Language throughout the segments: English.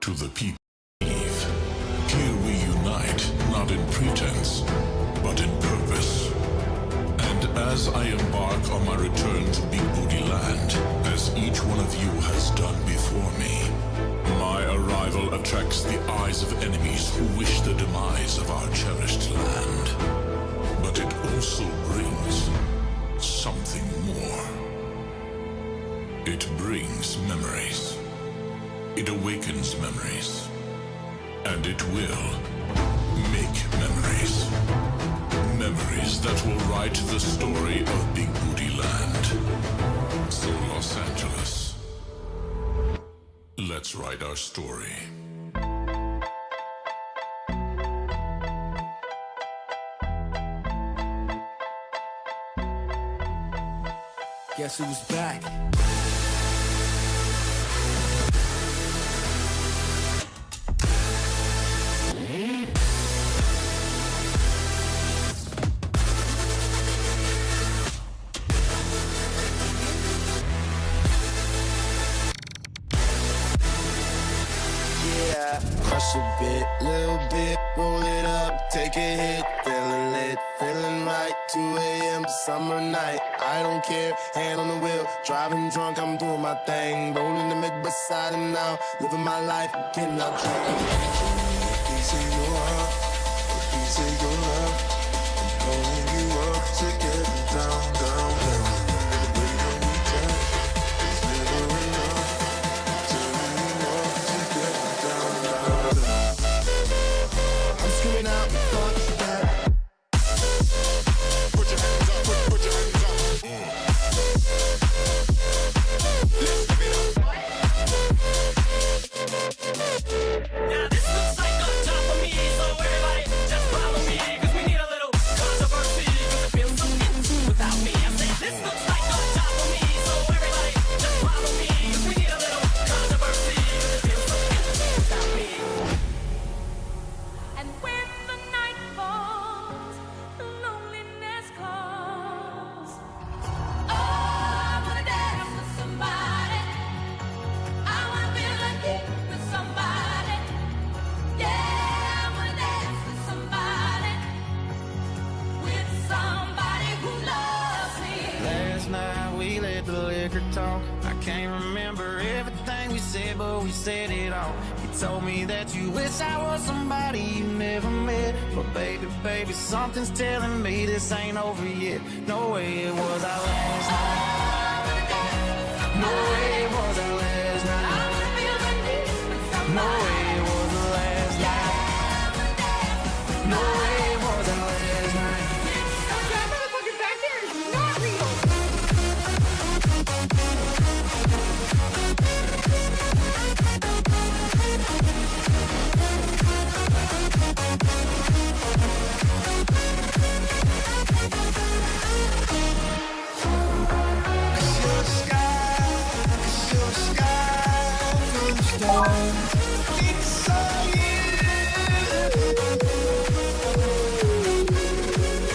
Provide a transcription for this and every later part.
To the people, here we unite, not in pretense, but in purpose. And as I embark on my return to Big Booty Land, as each one of you has done before me, my arrival attracts the eyes of enemies who wish the demise of our cherished land. But it also brings something more. It brings memories. It awakens memories. And it will make memories. Memories that will write the story of Big Booty Land. So Los Angeles, let's write our story. Guess who's back? Crush a bit, little bit, roll it up, take a hit, feeling lit, feeling right, 2 a.m. summer night, I don't care, hand on the wheel, driving drunk, I'm doing my thing, rolling the mid beside and now, living my life, getting out drunk. Piece of your heart, a piece of your love, I'm holding you up to get down, down, down. The way that we touch is never enough, turning you up to get down, down, down. I'm screaming out, fuck that. Put your hands up, put your hands up. Let's give it up. Now this looks like a job for me, so everybody just follow me, cause we need a little controversy, cause it feels so empty without me. I said this looks like a job for me, so everybody just follow me, cause we need a little controversy, cause it feels so empty without me. And when the night falls, loneliness calls. Oh, I wanna dance with somebody. I wanna feel like it with somebody. Yeah, I wanna dance with somebody. With somebody who loves me. Last night we let the liquor talk. I can't remember everything we said, but we said it all. You told me that you wish I was somebody you never met. But baby, baby, something's telling me this ain't over yet. No way it was our last night. No way it was our last I night. wanna feel like it with somebody. No way it was the last night. No way it was our last night. That motherfucker back there is not real.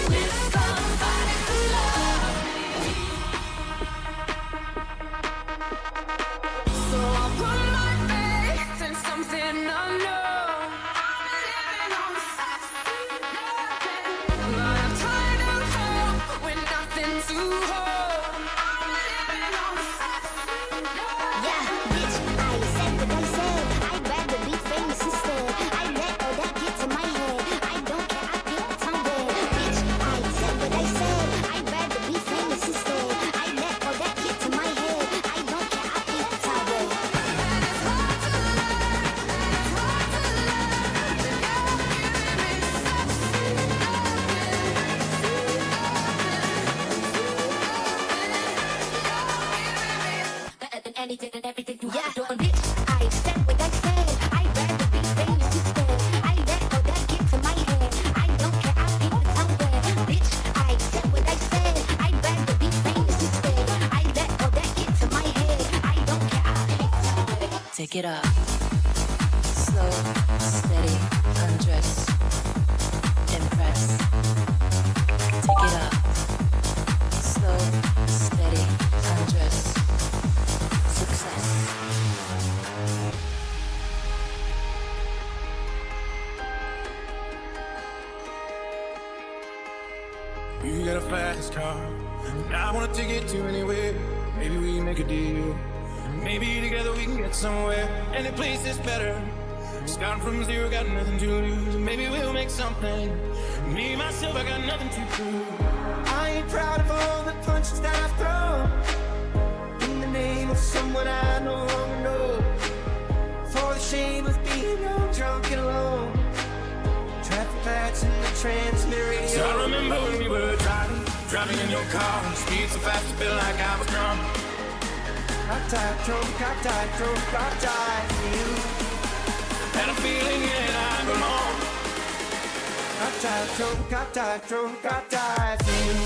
With somebody who loves me. So I'll put my faith in something unknown. I'm living on the side of nothing. I'm tired of hope with nothing to hold. I'm living on the side of nothing. Yeah, bitch, I said what I said. I'd rather be famous instead. I let all that get to my head. I don't care, I think it's on dead. Bitch, I said what I said. I'd rather be famous instead. I let all that get to my head. I don't care, I think it's on dead. And it's hard to love. It's hard to love. You're giving me Anything and everything you have done. Bitch, I said what I said. I'd rather be famous instead. I let all that get to my head. I don't care, I think it's on dead. Bitch, I said what I said. I'd rather be famous instead. I let all that get to my head. I don't care, I think it's on dead. Take it up. Slow, steady, undress. Impress. Take it up. Slow, steady, undress. Success. You got a fast car, and I want to take it to anywhere. Maybe we make a deal. Maybe together we can get somewhere. Any place is better. Starting from zero, got nothing to lose. Maybe we'll make something. Me, myself, I got nothing to prove. I ain't proud of all the punches that I've thrown in the name of someone I no longer know. For the shame of being young, drunk and alone. Traffic lights in the transmitter radio. So I remember when we were driving in your car. Speed so fast, it felt like I was drunk. Got tired, drunk, got tired, drunk, got tired for you. Had a feeling that I belong. Got tired, drunk, got tired, drunk, got tired for you.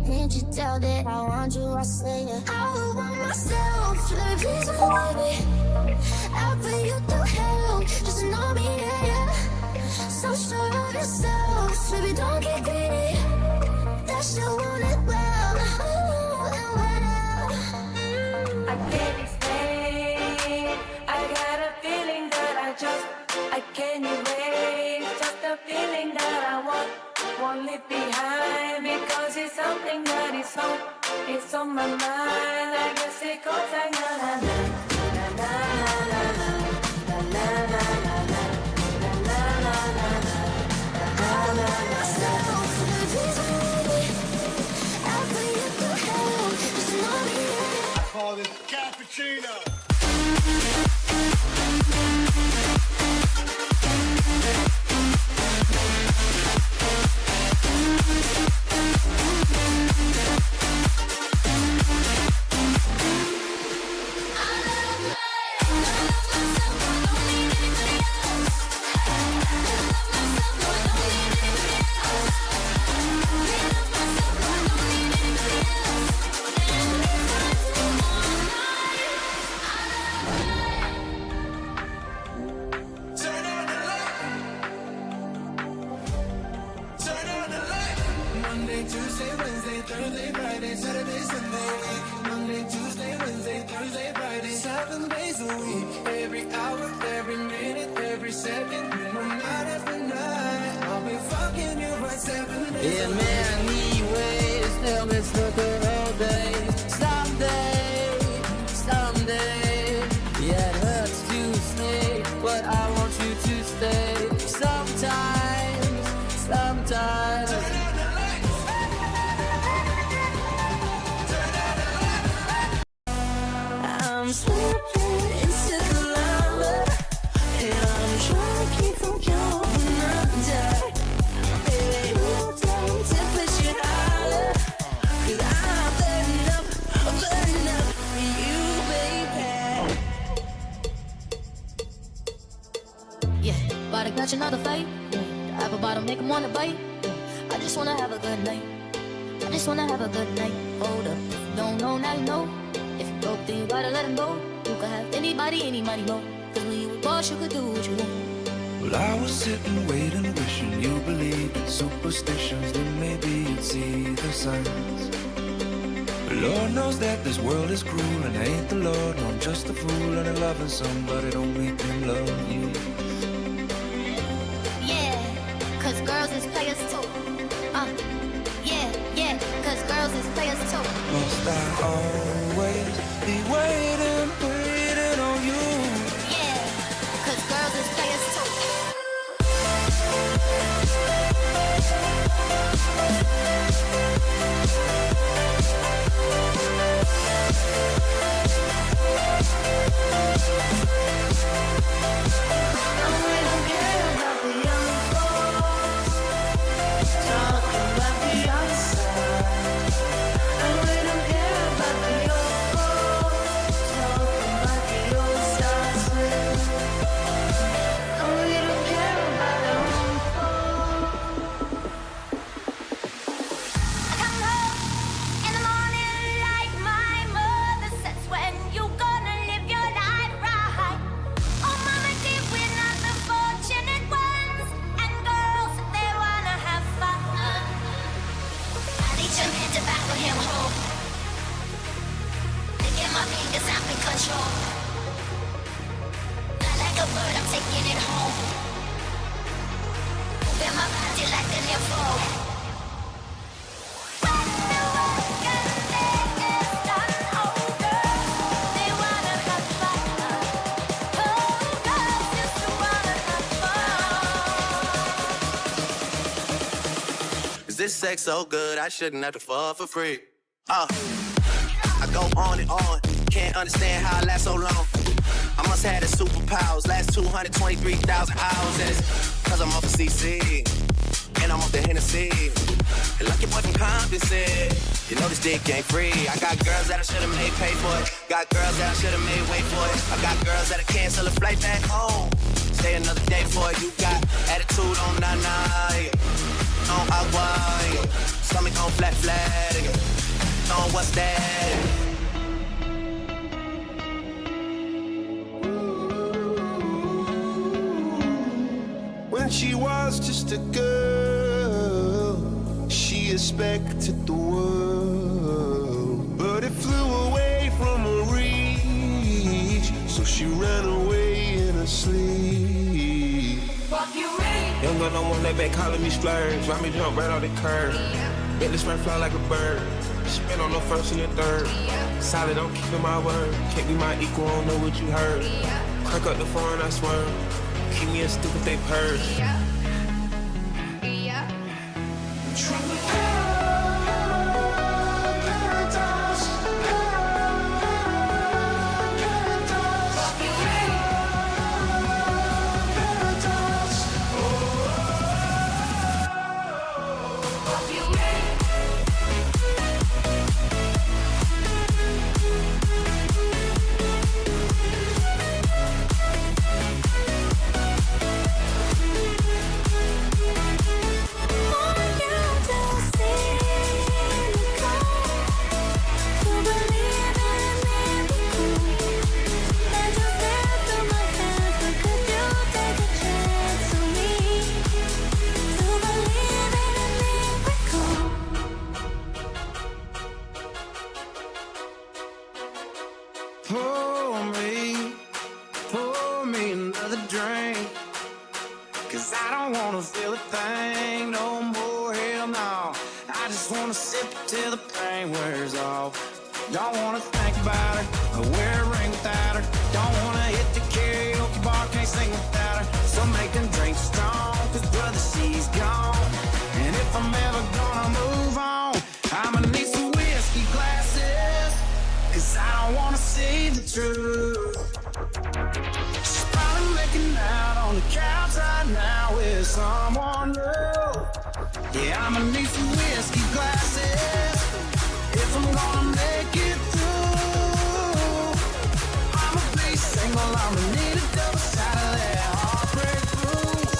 Can't you tell that I want you? I say it. I would want myself. Let me please you, baby. I'll put you through hell. Just know me, yeah, yeah. So sure of yourself. Baby, don't get greedy. That shit won't end well. And well. I can't explain. I got a feeling that I can't erase. Just a feeling that I won't leave behind, because it's something that it's on my mind. I guess it goes like na na na na na na na na na na na na na. I call this cappuccino. Monday, Tuesday, Wednesday, Thursday, Friday, Saturday, Sunday, week. Monday, Tuesday, Wednesday, Thursday, Friday, 7 days a week. Every hour, every minute, every second, night after night, I'll be fucking you for 7 days. Yeah, man, I need ways, tell me sucker all day. Someday, yeah, it hurts to stay, but I want you to stay. Sometimes. I'm slipping into the lava, and I'm trying to keep from going under. Baby, hold on, temperature higher, 'cause I'm burning up for you, baby. Yeah, but I got another fight. The apple bottom make 'em wanna bite. I just wanna have a good night. I just wanna have a good night. Hold up, if you don't know, now you know. If you broke, then you gotta let him go. You could have anybody, any money, more. 'Cause when you were boss, you could do what you want. Well, I was sitting, waiting, wishing you believed in superstitions. Then maybe you'd see the signs. But Lord knows that this world is cruel, and I ain't the Lord. No, I'm just a fool, and I'm loving somebody don't make them love you. Yeah, 'cause girls is players too. Yeah, 'cause girls is players too. Must I always be waiting on you? Yeah, 'cause girls is players too. control. Not like a bird, I'm taking it home. Moving my body like an info. This sex so good, I shouldn't have to fall for free. I go on and on, can't understand how I last so long. I must have the superpowers, last 223,000 hours. And it's cause I'm off of CC, and I'm off the Hennessy. And like your boy from Compton said, you know this dick ain't free. I got girls that I should've made pay for it. Got girls that I should've made wait for it. I got girls that I cancel a flight back home. Stay another day for it. You got attitude on nana, on agua, stomach on flat, on what's that? When she was just a girl, she expected the world, but it flew away from her reach, so she ran away in her sleep. Young girl don't want that back calling me splurge. Why me jump right off the curb? Bet this man fly like a bird. Spin on the first and the third. Solid, I'm keeping my word. Can't be my equal, I don't know what you heard. Crack up the phone, I swear. Keep me a stick if they purge. Pour me another drink. Cause I don't wanna feel a thing no more, hell no. I just wanna sip till the pain wears off. Don't wanna think about her, or wear a ring without her. Don't wanna hit the karaoke bar, can't sing without her. So make them drink strong, cause brother, she's gone. And if I'm ever gonna move on, I'ma need some whiskey glasses. Cause I don't wanna see the truth. She's probably making out on the couch right now with someone new. Yeah, I'ma need some whiskey glasses if I'm gonna make it through. I'ma be single, I'ma need a double shot of that heartbreak blues.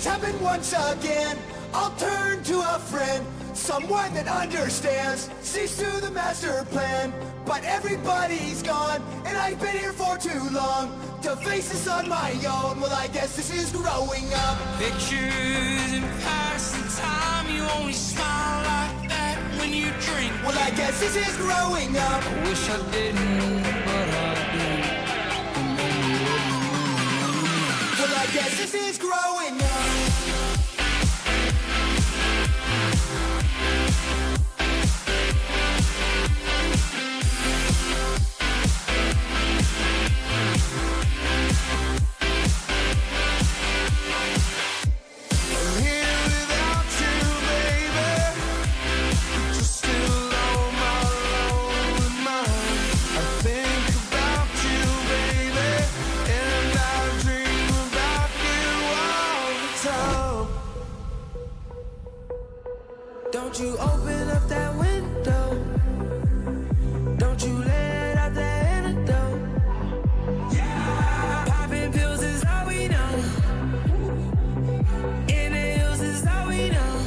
happen once again. I'll turn to a friend, someone that understands, sees through the master plan. But everybody's gone, and I've been here for too long to face this on my own. Well, I guess this is growing up. Pictures in passing time, you only smile like that when you drink. Well, I guess this is growing up. I wish I didn't, but I do. Well, I guess this is growing up. Don't you open up that window. Don't you let out that antidote. Popping pills is all we know. Inhales is all we know.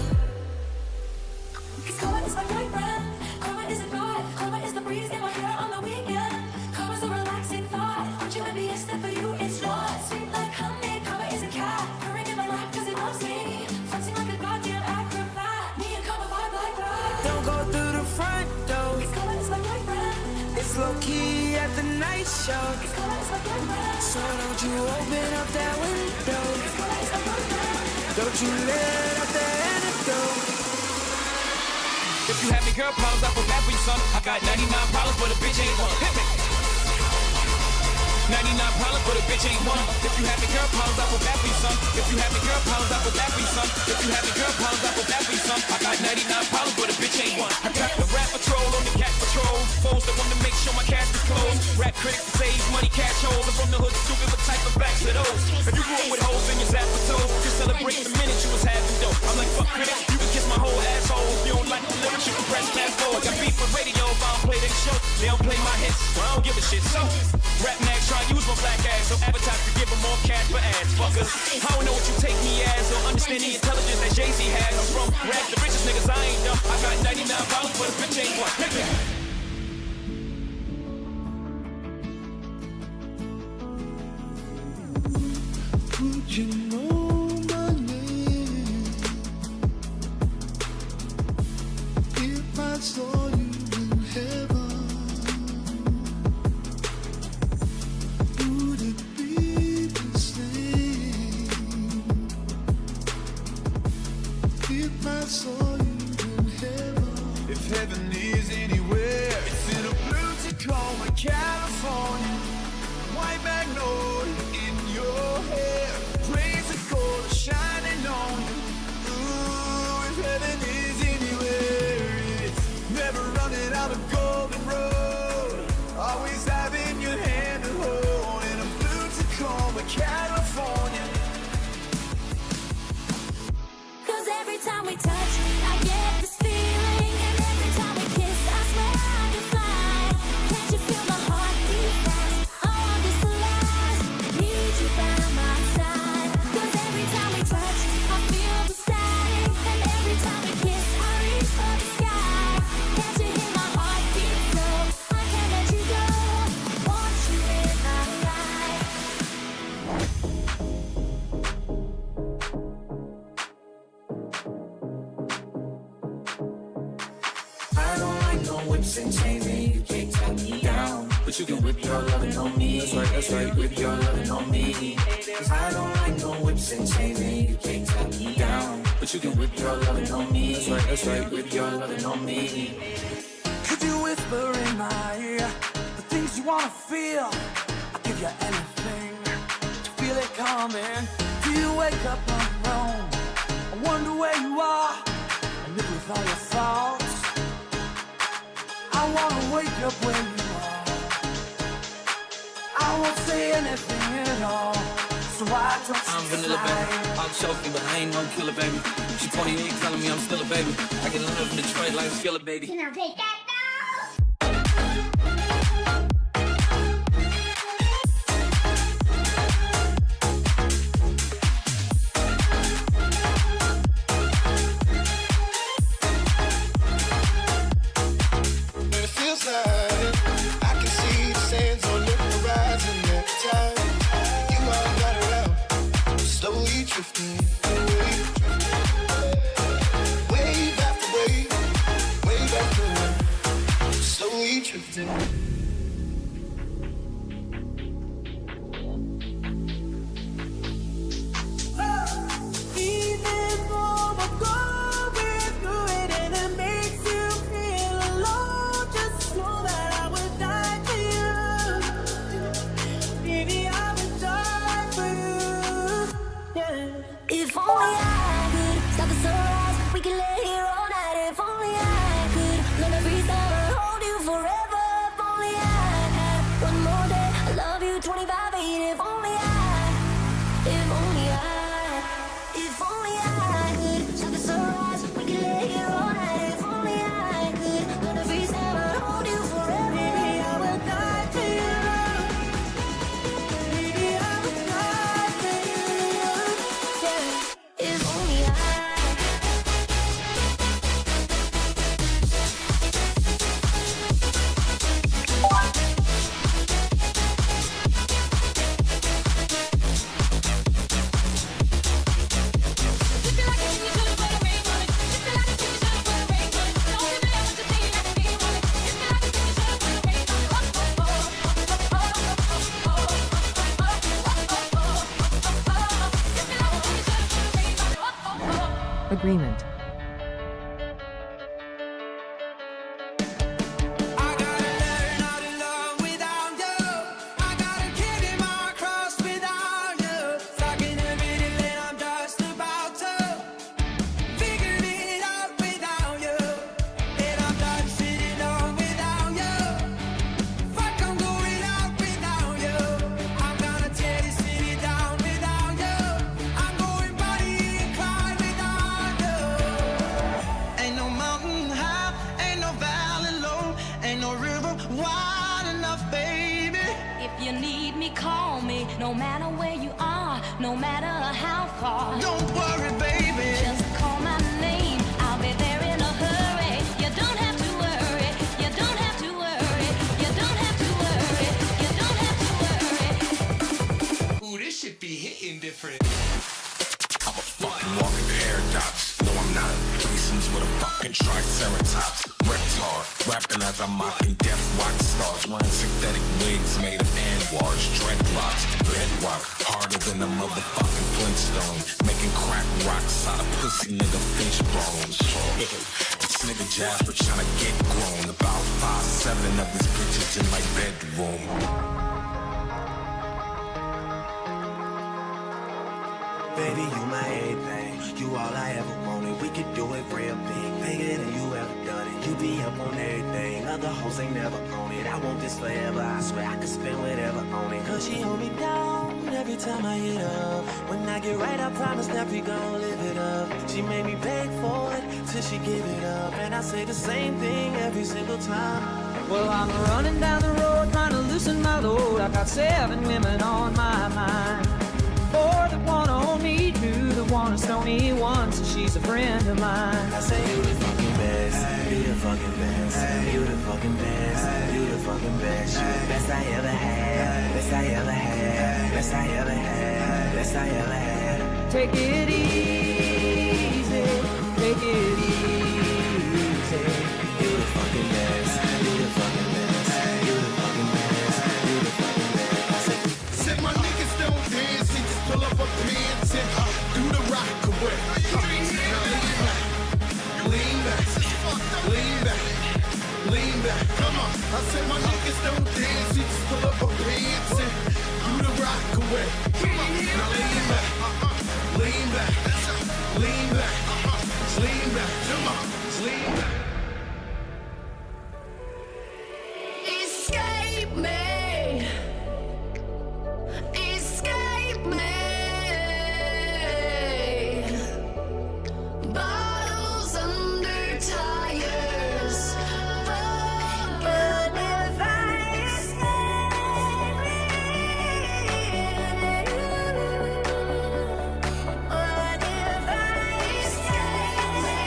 Cause karma is my boyfriend. Karma is a thought. Karma is the breeze in my hair on the weekend. Karma's a relaxing thought. Aren't you envious that for you it's not? Sweet like honey. Karma is a cat. Purring in my lap cause it loves me. Flexing like a goddamn acrobat. Me and karma vibe like that. Don't go through the front door. Cause karma is my boyfriend. It's low key at the night show. Cause karma is my boyfriend. So don't you open up that window. Cause karma is my boyfriend. Don't you let out that antidote. If you having girl problems, I feel bad for you, son. I got 99 problems, but a bitch ain't one. Hit me. 99 problems, but a bitch ain't one. If you having girl problems, I feel bad for you, son. If you having girl problems, I feel bad for you, son. If you having girl problems, I feel bad for you, son. I got 99 problems, but a bitch ain't one. I got the rap patrol on the cat patrol. Foes that want to make sure my cash is closed. Rap critics that save money, cash holes. I'm from the hood, stupid, what type of facts are those? If you grew up with holes in your zap for toes, just celebrate the minute you was having dope. I'm like, fuck critics, you can kiss my whole asshole. If you don't like the lyrics, you can press fast forward. Got beef with radio if I don't play their show. They don't play my hits, so I don't give a shit. So, rap nags try to use my black ass. So advertise to give them more cash for ads, fuckers. I don't know what you take me as, or understand the intelligence that Jay-Z has. I'm from rap, the richest niggas, I ain't dumb. I got 99 problems, but a bitch ain't one. Nigga. Would you know my name if I saw you in heaven? Would it be the same if I saw you in heaven? If heaven is anywhere, it's in a blue Tacoma, California. White magnolia in your hair, praise the gold shining on you. Ooh, if heaven is anywhere, it's never running out of golden road. Always having your hand to hold in a blue Tacoma, California. Cause every time we touch, I get this feeling. And every time we kiss, I swear I can fly. Can't you feel my heart beat fast? I want this to last. Need you by my side. Cause every time we touch, I feel the static. And every time we kiss, I reach for the sky. Can't you hear my heart beat so? I can't let you go. Want you in my life. I don't like no whips and chains, and you can't tie me down. But you can whip your lovin' on me. That's right, whip your lovin' on me. Cause I don't like no whips and chains, and you can't tie me down. But you can whip your lovin' on me. That's right, whip your lovin' on me. Could you whisper in my ear the things you wanna feel? I'll give you anything to feel it coming. Do you wake up alone? I wonder where you are. I live with all your thoughts. I wanna wake up where you are. I won't say anything at all. So I don't I'm vanilla, baby. I'll choke you, but I ain't no killer, baby. She 28, telling me I'm still a baby. I can live in Detroit like a skillet, baby. Can I take that? If only I could stop the sunrise, we could lay here all night. If only I could learn to freeze and hold you forever. If only I had one more day, I love you 25/8. If only I could stop the sunrise, we could lay here all night. If only I could learn to freeze and hold you forever. Maybe I would die for you. Maybe I would die for you. Yeah. If only I. Agreement. I gotta learn how to love without you. I gotta carry my cross without you. Talking every day that I'm just about to figure it out without you. And I'm done sitting on without you. Fuck, I'm going out without you. I'm gonna tear this city down without you. I'm going body inclined without you. Ain't no mountain high, ain't no valley low, ain't no river wide enough, baby. If you need me, call me. No matter where you are, no matter how far. Don't worry, baby. Just call my name. I'll be there in a hurry. You don't have to worry. You don't have to worry. You don't have to worry. You don't have to worry. Ooh, this shit be hitting different. I'm a fucking walking paradox. No, I'm not. Threesomes with a fucking triceratops. Reptar, rapping as I'm mocking death rock stars. Wearing synthetic wigs made of anwars, dreadlocks, bedrock, harder than a motherfucking Flintstone. Making crack rocks out of pussy nigga fish bones. This nigga Jasper tryna get grown. About 5'7" of these bitches in my bedroom. Baby, you my everything. You all I ever wanted. We could do it real big, bigger than you ever done it. You be up on everything. Other hoes ain't never on it. I want this forever. I swear I could spend whatever on it. Cause she hold me down every time I hit up. When I get right, I promise that we gon' live it up. She made me beg for it till she give it up. And I say the same thing every single time. Well, I'm running down the road trying to loosen my load. I got 7 women on my mind. 4 that wanna own me, 2 that wanna stone me, 1 so she's a friend of mine. I say you the fucking best, you the fucking best, you the fucking best, you the fucking best, you the best I ever had, best I ever had, best I ever had, best I ever had. Take it easy, take it easy. You the fucking best, you the fucking best, you the fucking best, you the fucking best. I say, Said my niggas don't dance, they just pull up a pants and do the rock away. Now lean back, lean back, lean back. Come on, I said my niggas don't dance, they just pull up a pants and do the rock away. Come on, now lean back, lean back, lean back, lean back. Come on, lean back. Escape me. Escape me. Bottles under tires. But if I escape me, what if I escape me?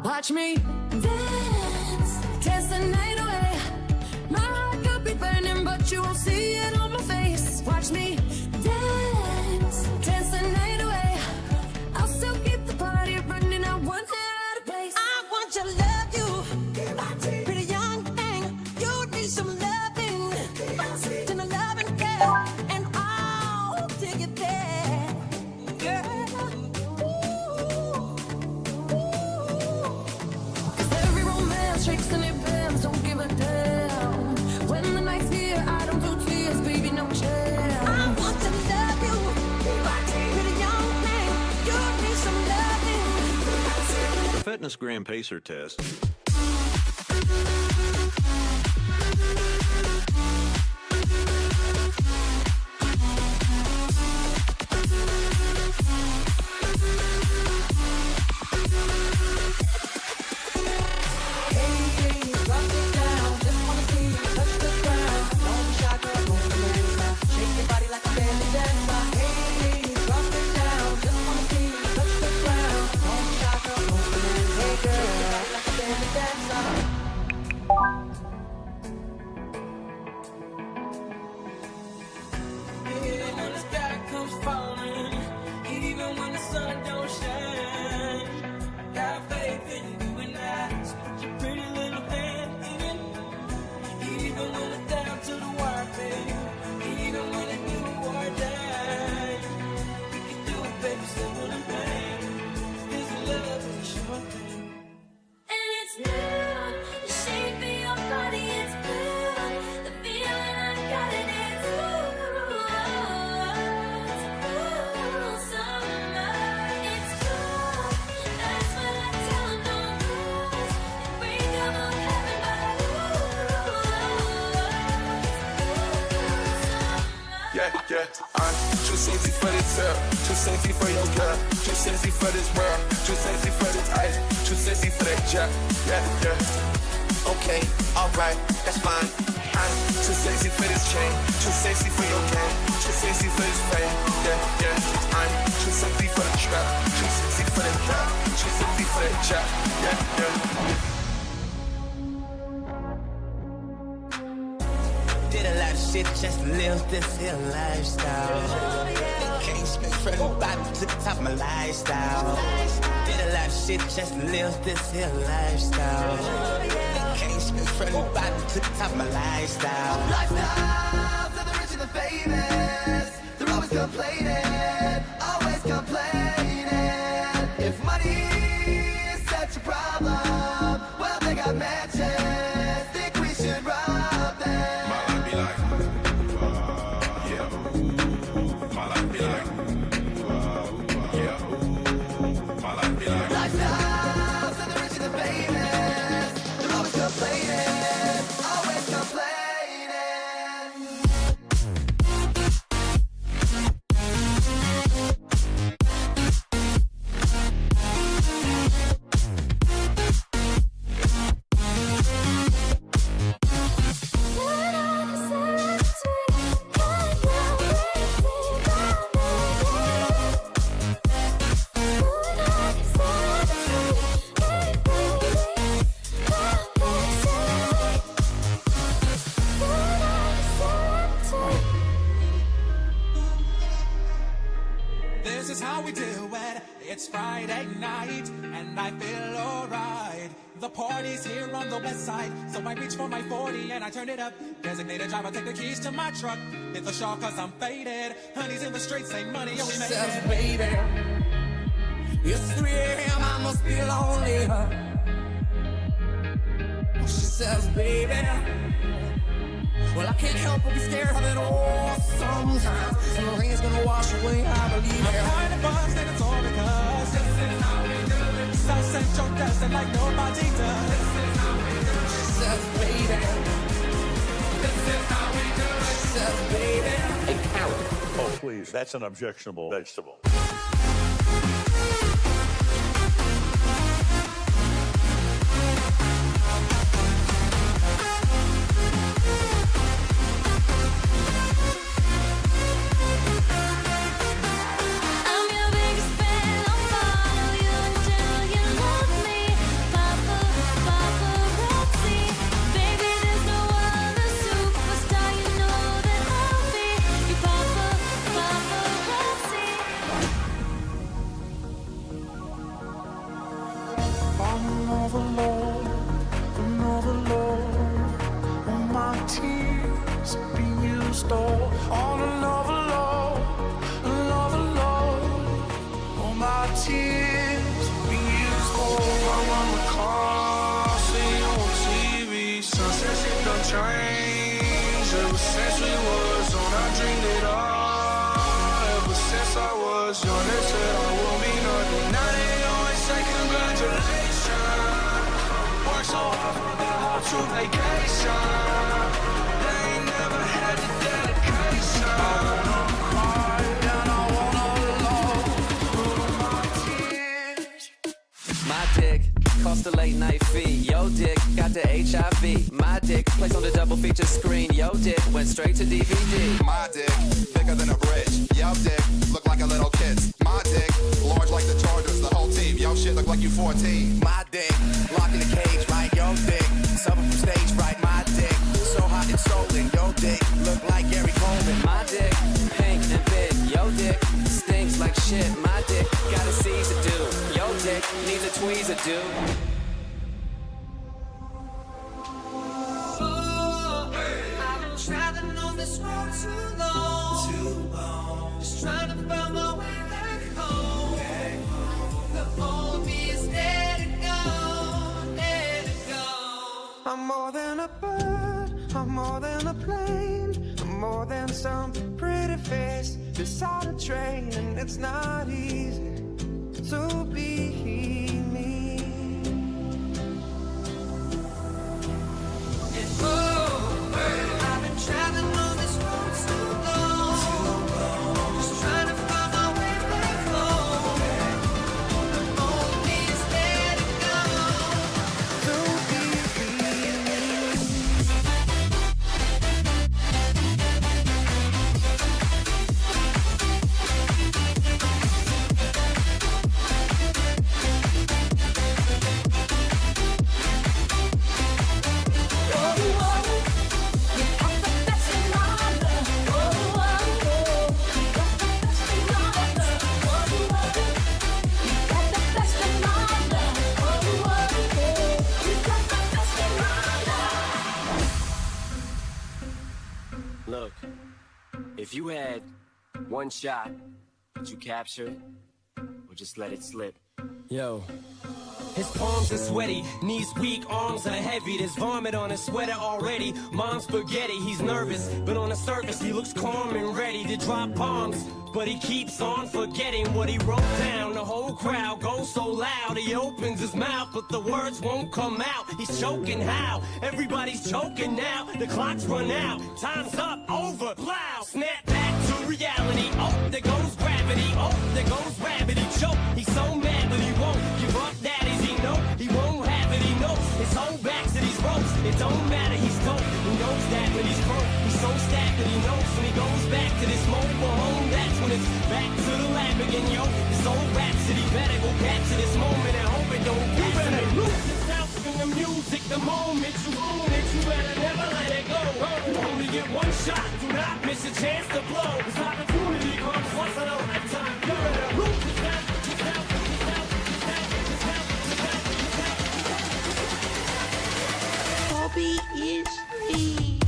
Watch me dance, dance the night away. My heart could be burning, but you won't see it on my face. Watch me dance, dance the night away. I'll still keep the party running. I want it out of place. I want to love you, pretty young thing. You need some loving, then a loving girl, and I'll take it there, girl. Every romance shakes and it bends, don't give a damn. When the night's here, I don't do tears, baby, no chance. I want to love you, pretty young thing. You need some loving. The Fitness Gram Pacer test. Even when the sky comes falling, even when the sun don't shine, got faith in you and I, your pretty little hand. Even when it's down to the wire, baby, even when it's do or die, we can do it, baby, simple and plain. This love is a sure thing. And it's new, the shape of your body, it's blue. The feeling I got it, it's cool summer. It's cool, that's what I tell 'em, don't lose. And break them up heaven by Yeah, I'm too sexy for this girl, too sexy for your girl, too sexy for this world, too sexy for this ice, too sexy for that job. Yeah. Okay, alright, that's fine. I'm too sexy for this chain, too sexy for your game, too sexy for this fame. Yeah. I'm too sexy for the trap, too sexy for that drop, too sexy for that job. Yeah. Did a lot of shit just to live this here lifestyle. Came straight from the bottom to the top of my lifestyle. Did a lot of shit just to live this here lifestyle. Came straight from the bottom to the top of my lifestyle. Lifestyles of the rich and the famous. They're always complaining, always complaining. If money is such a problem, well, they got mansions. Think we should rob them. My life be like, yeah. My life be like, yeah. My life be like. Lifestyles of the rich and the famous. They're always complaining, always complaining. This is how we do it. It's Friday night, and I feel alright. The party's here on the west side, so I reach for my 40 and I turn it up. Designated driver, take the keys to my truck. Hit the shawl cause I'm faded. Honey's in the streets, say money, and we made it. Baby, it's 3 a.m. I must be lonely. She says, baby, well, I can't help but be scared of it all sometimes. And the rain's gonna wash away, I believe I'm it. kind of buzzed and it's all because this is how we do it. South Central does it like nobody does. This is how we do it. She says, baby, This is how we do it. she says, baby. A carrot. Oh, please, that's an objectionable vegetable. I'm your biggest fan, I'll follow you until you love me. overload, an overload. All my tears are being used all on an overload, an overload. All my tears are being used all. I'm on the car, see you on TV. Sunset shit done changed ever since we was on. I dreamed it all ever since I was young. They said I will be nothing. Now they always say congratulations. Work so hard for their whole true vacation. They ain't never had the dedication. I wanna cry and I wanna love through my tears. My dick cost a late night fee. Yo dick got the HIV. My dick placed on the double feature screen. Yo dick went straight to DVD. My dick, bigger than a bridge. Yo dick, look like a little kid's. My dick, large like the Chargers, the whole team. Yo shit look like you 14. My dick, locked in a cage, right? Yo dick, suffer from stage fright. My dick, so hot and swollen. Yo dick, look like Gary Coleman. My dick, pink and big. Yo dick, stinks like shit. My dick, got a Caesar do. Yo dick, needs a tweezer do. I've been traveling on this road too long. Just trying to find my way back home. The old me is there to go, there to go. I'm more than a bird, I'm more than a plane, I'm more than some pretty face beside a train, and it's not easy to be me. I've been traveling on this road too long. Just trying to find my way back home. The old me is there to go, to be me. Look, if you had one shot, would you capture it or just let it slip? Yo. His palms are sweaty, knees weak, arms are heavy. There's vomit on his sweater already. Mom's spaghetti, he's nervous, but on the surface he looks calm and ready to drop bombs. But he keeps on forgetting what he wrote down. The whole crowd goes so loud, he opens his mouth, but the words won't come out. He's choking how? Everybody's choking now. The clock's run out, time's up, over, loud. Snap back to reality. Oh, there goes gravity. Oh, there goes rabbit. He choke. He's so mad, but he won't give up. That is he know. He won't have it. He knows his whole back to these ropes. It don't matter. He's dope. He knows that when he's broke. He's so stacked that he knows when he goes back to this mobile home. That's when it's back to the lab again, yo. This old rhapsody better go capture this moment and hope it don't pass. You better lose yourself in the music. The moment you own it, you better never let it go. You only get one shot. Do not miss a chance to blow. This opportunity comes once in a lifetime. You better lose yourself. Bobby is me.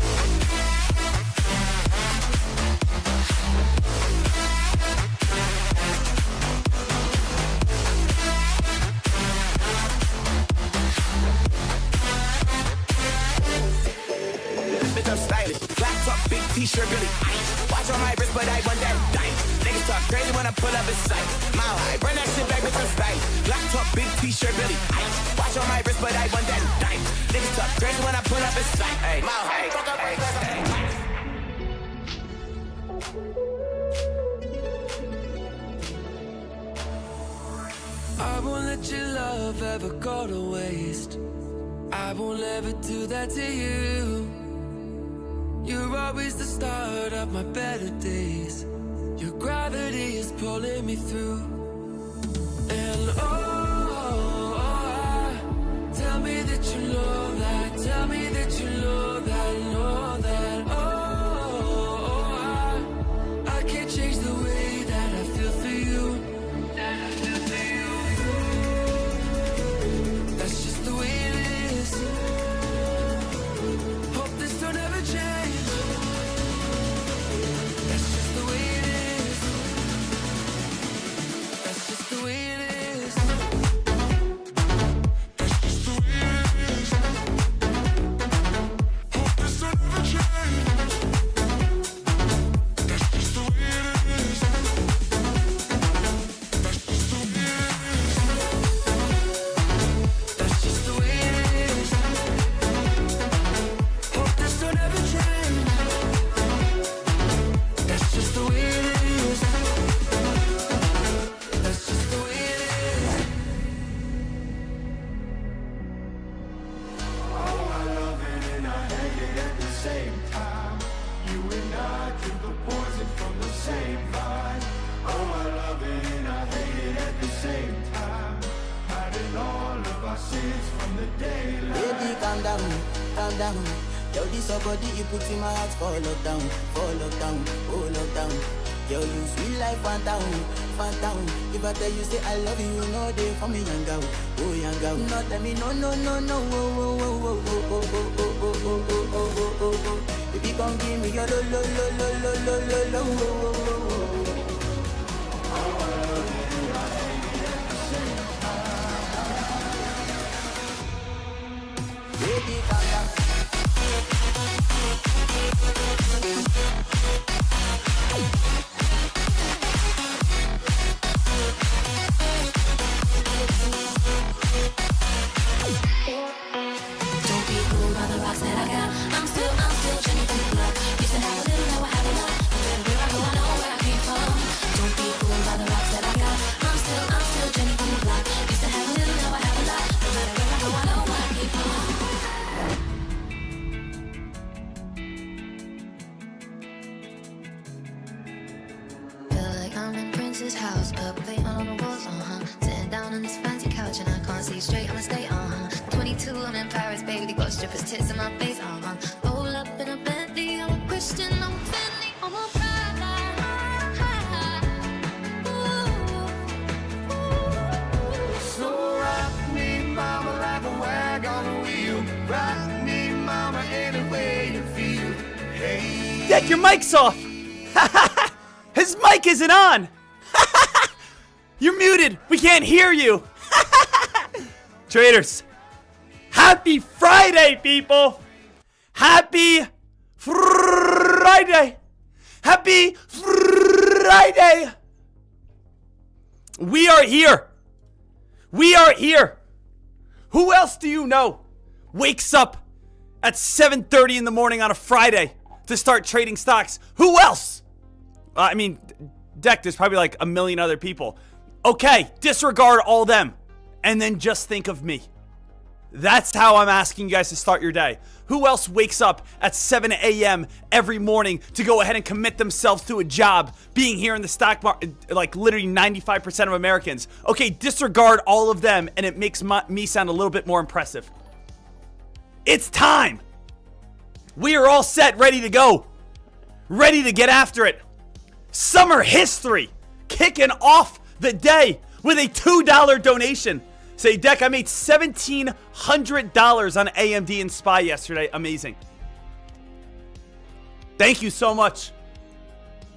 Bitch, I'm stylish. Black top, big t-shirt, really ice. Watch on my wrist, but I run that dice. Niggas talk crazy when I pull up in sight. Mile high, run that shit back, bitch, I'm stylish. Black top, big t-shirt, really ice. Watch on my wrist, but I run that dice. Niggas talk crazy when I pull up in sight. Hey, mile high, fuck up, hey. I won't let your love ever go to waste. I won't ever do that to you. You're always the start of my better days. Your gravity is pulling me through. And tell me that you know that. Tell me that you know that. Know that. I can't change the way that I feel for you. That's just the way Baby, calm down, calm down. Yo, this your body, you put in my heart for lockdown, oh lockdown. Yo, you sweet life, phantom. If I tell you, say I love you, you know they for me, young girl, oh young girl. No, tell me, no, oh. Baby, come give me your Baby, calm down. Don't be fooled by the rocks that I got. I'm still Jenny from the block. Used to have a little, now I have a lot. No matter where I go, I know where I came from. Don't be fooled by the rocks that I got. I'm still Jenny from the block. Used to have a little, now I have a lot. No matter where I go, I know where I came from. Feel like I'm in Prince's house, purple paint all on the walls, Sitting down on this fancy couch and I can't see straight, I'ma stay, 22, I'm in Paris, baby, got strippers, tits in my face, Roll up in a Bentley, I'm a Christian, I'm Fendi, I'm a Prada. So rock me, mama, like a wagon wheel. Rock me, mama, any way you feel. Hey. Dick, your mic's off. His mic isn't on. You're muted. We can't hear you. Traders, happy Friday, people. Happy Friday. Happy Friday. We are here. We are here. Who else do you know wakes up at 7:30 in the morning on a Friday to start trading stocks? Who else? I mean, Deck, there's probably like a million other people. Okay, disregard all them and then just think of me. That's how I'm asking you guys to start your day. Who else wakes up at 7 a.m. every morning to go ahead and commit themselves to a job being here in the stock market, like literally 95% of Americans? Okay, disregard all of them and it makes me sound a little bit more impressive. It's time. We are all set, ready to go. Ready to get after it. Summer history kicking off the day with a $2 donation. Say, Deck, I made $1,700 on AMD and SPY yesterday. Amazing. Thank you so much.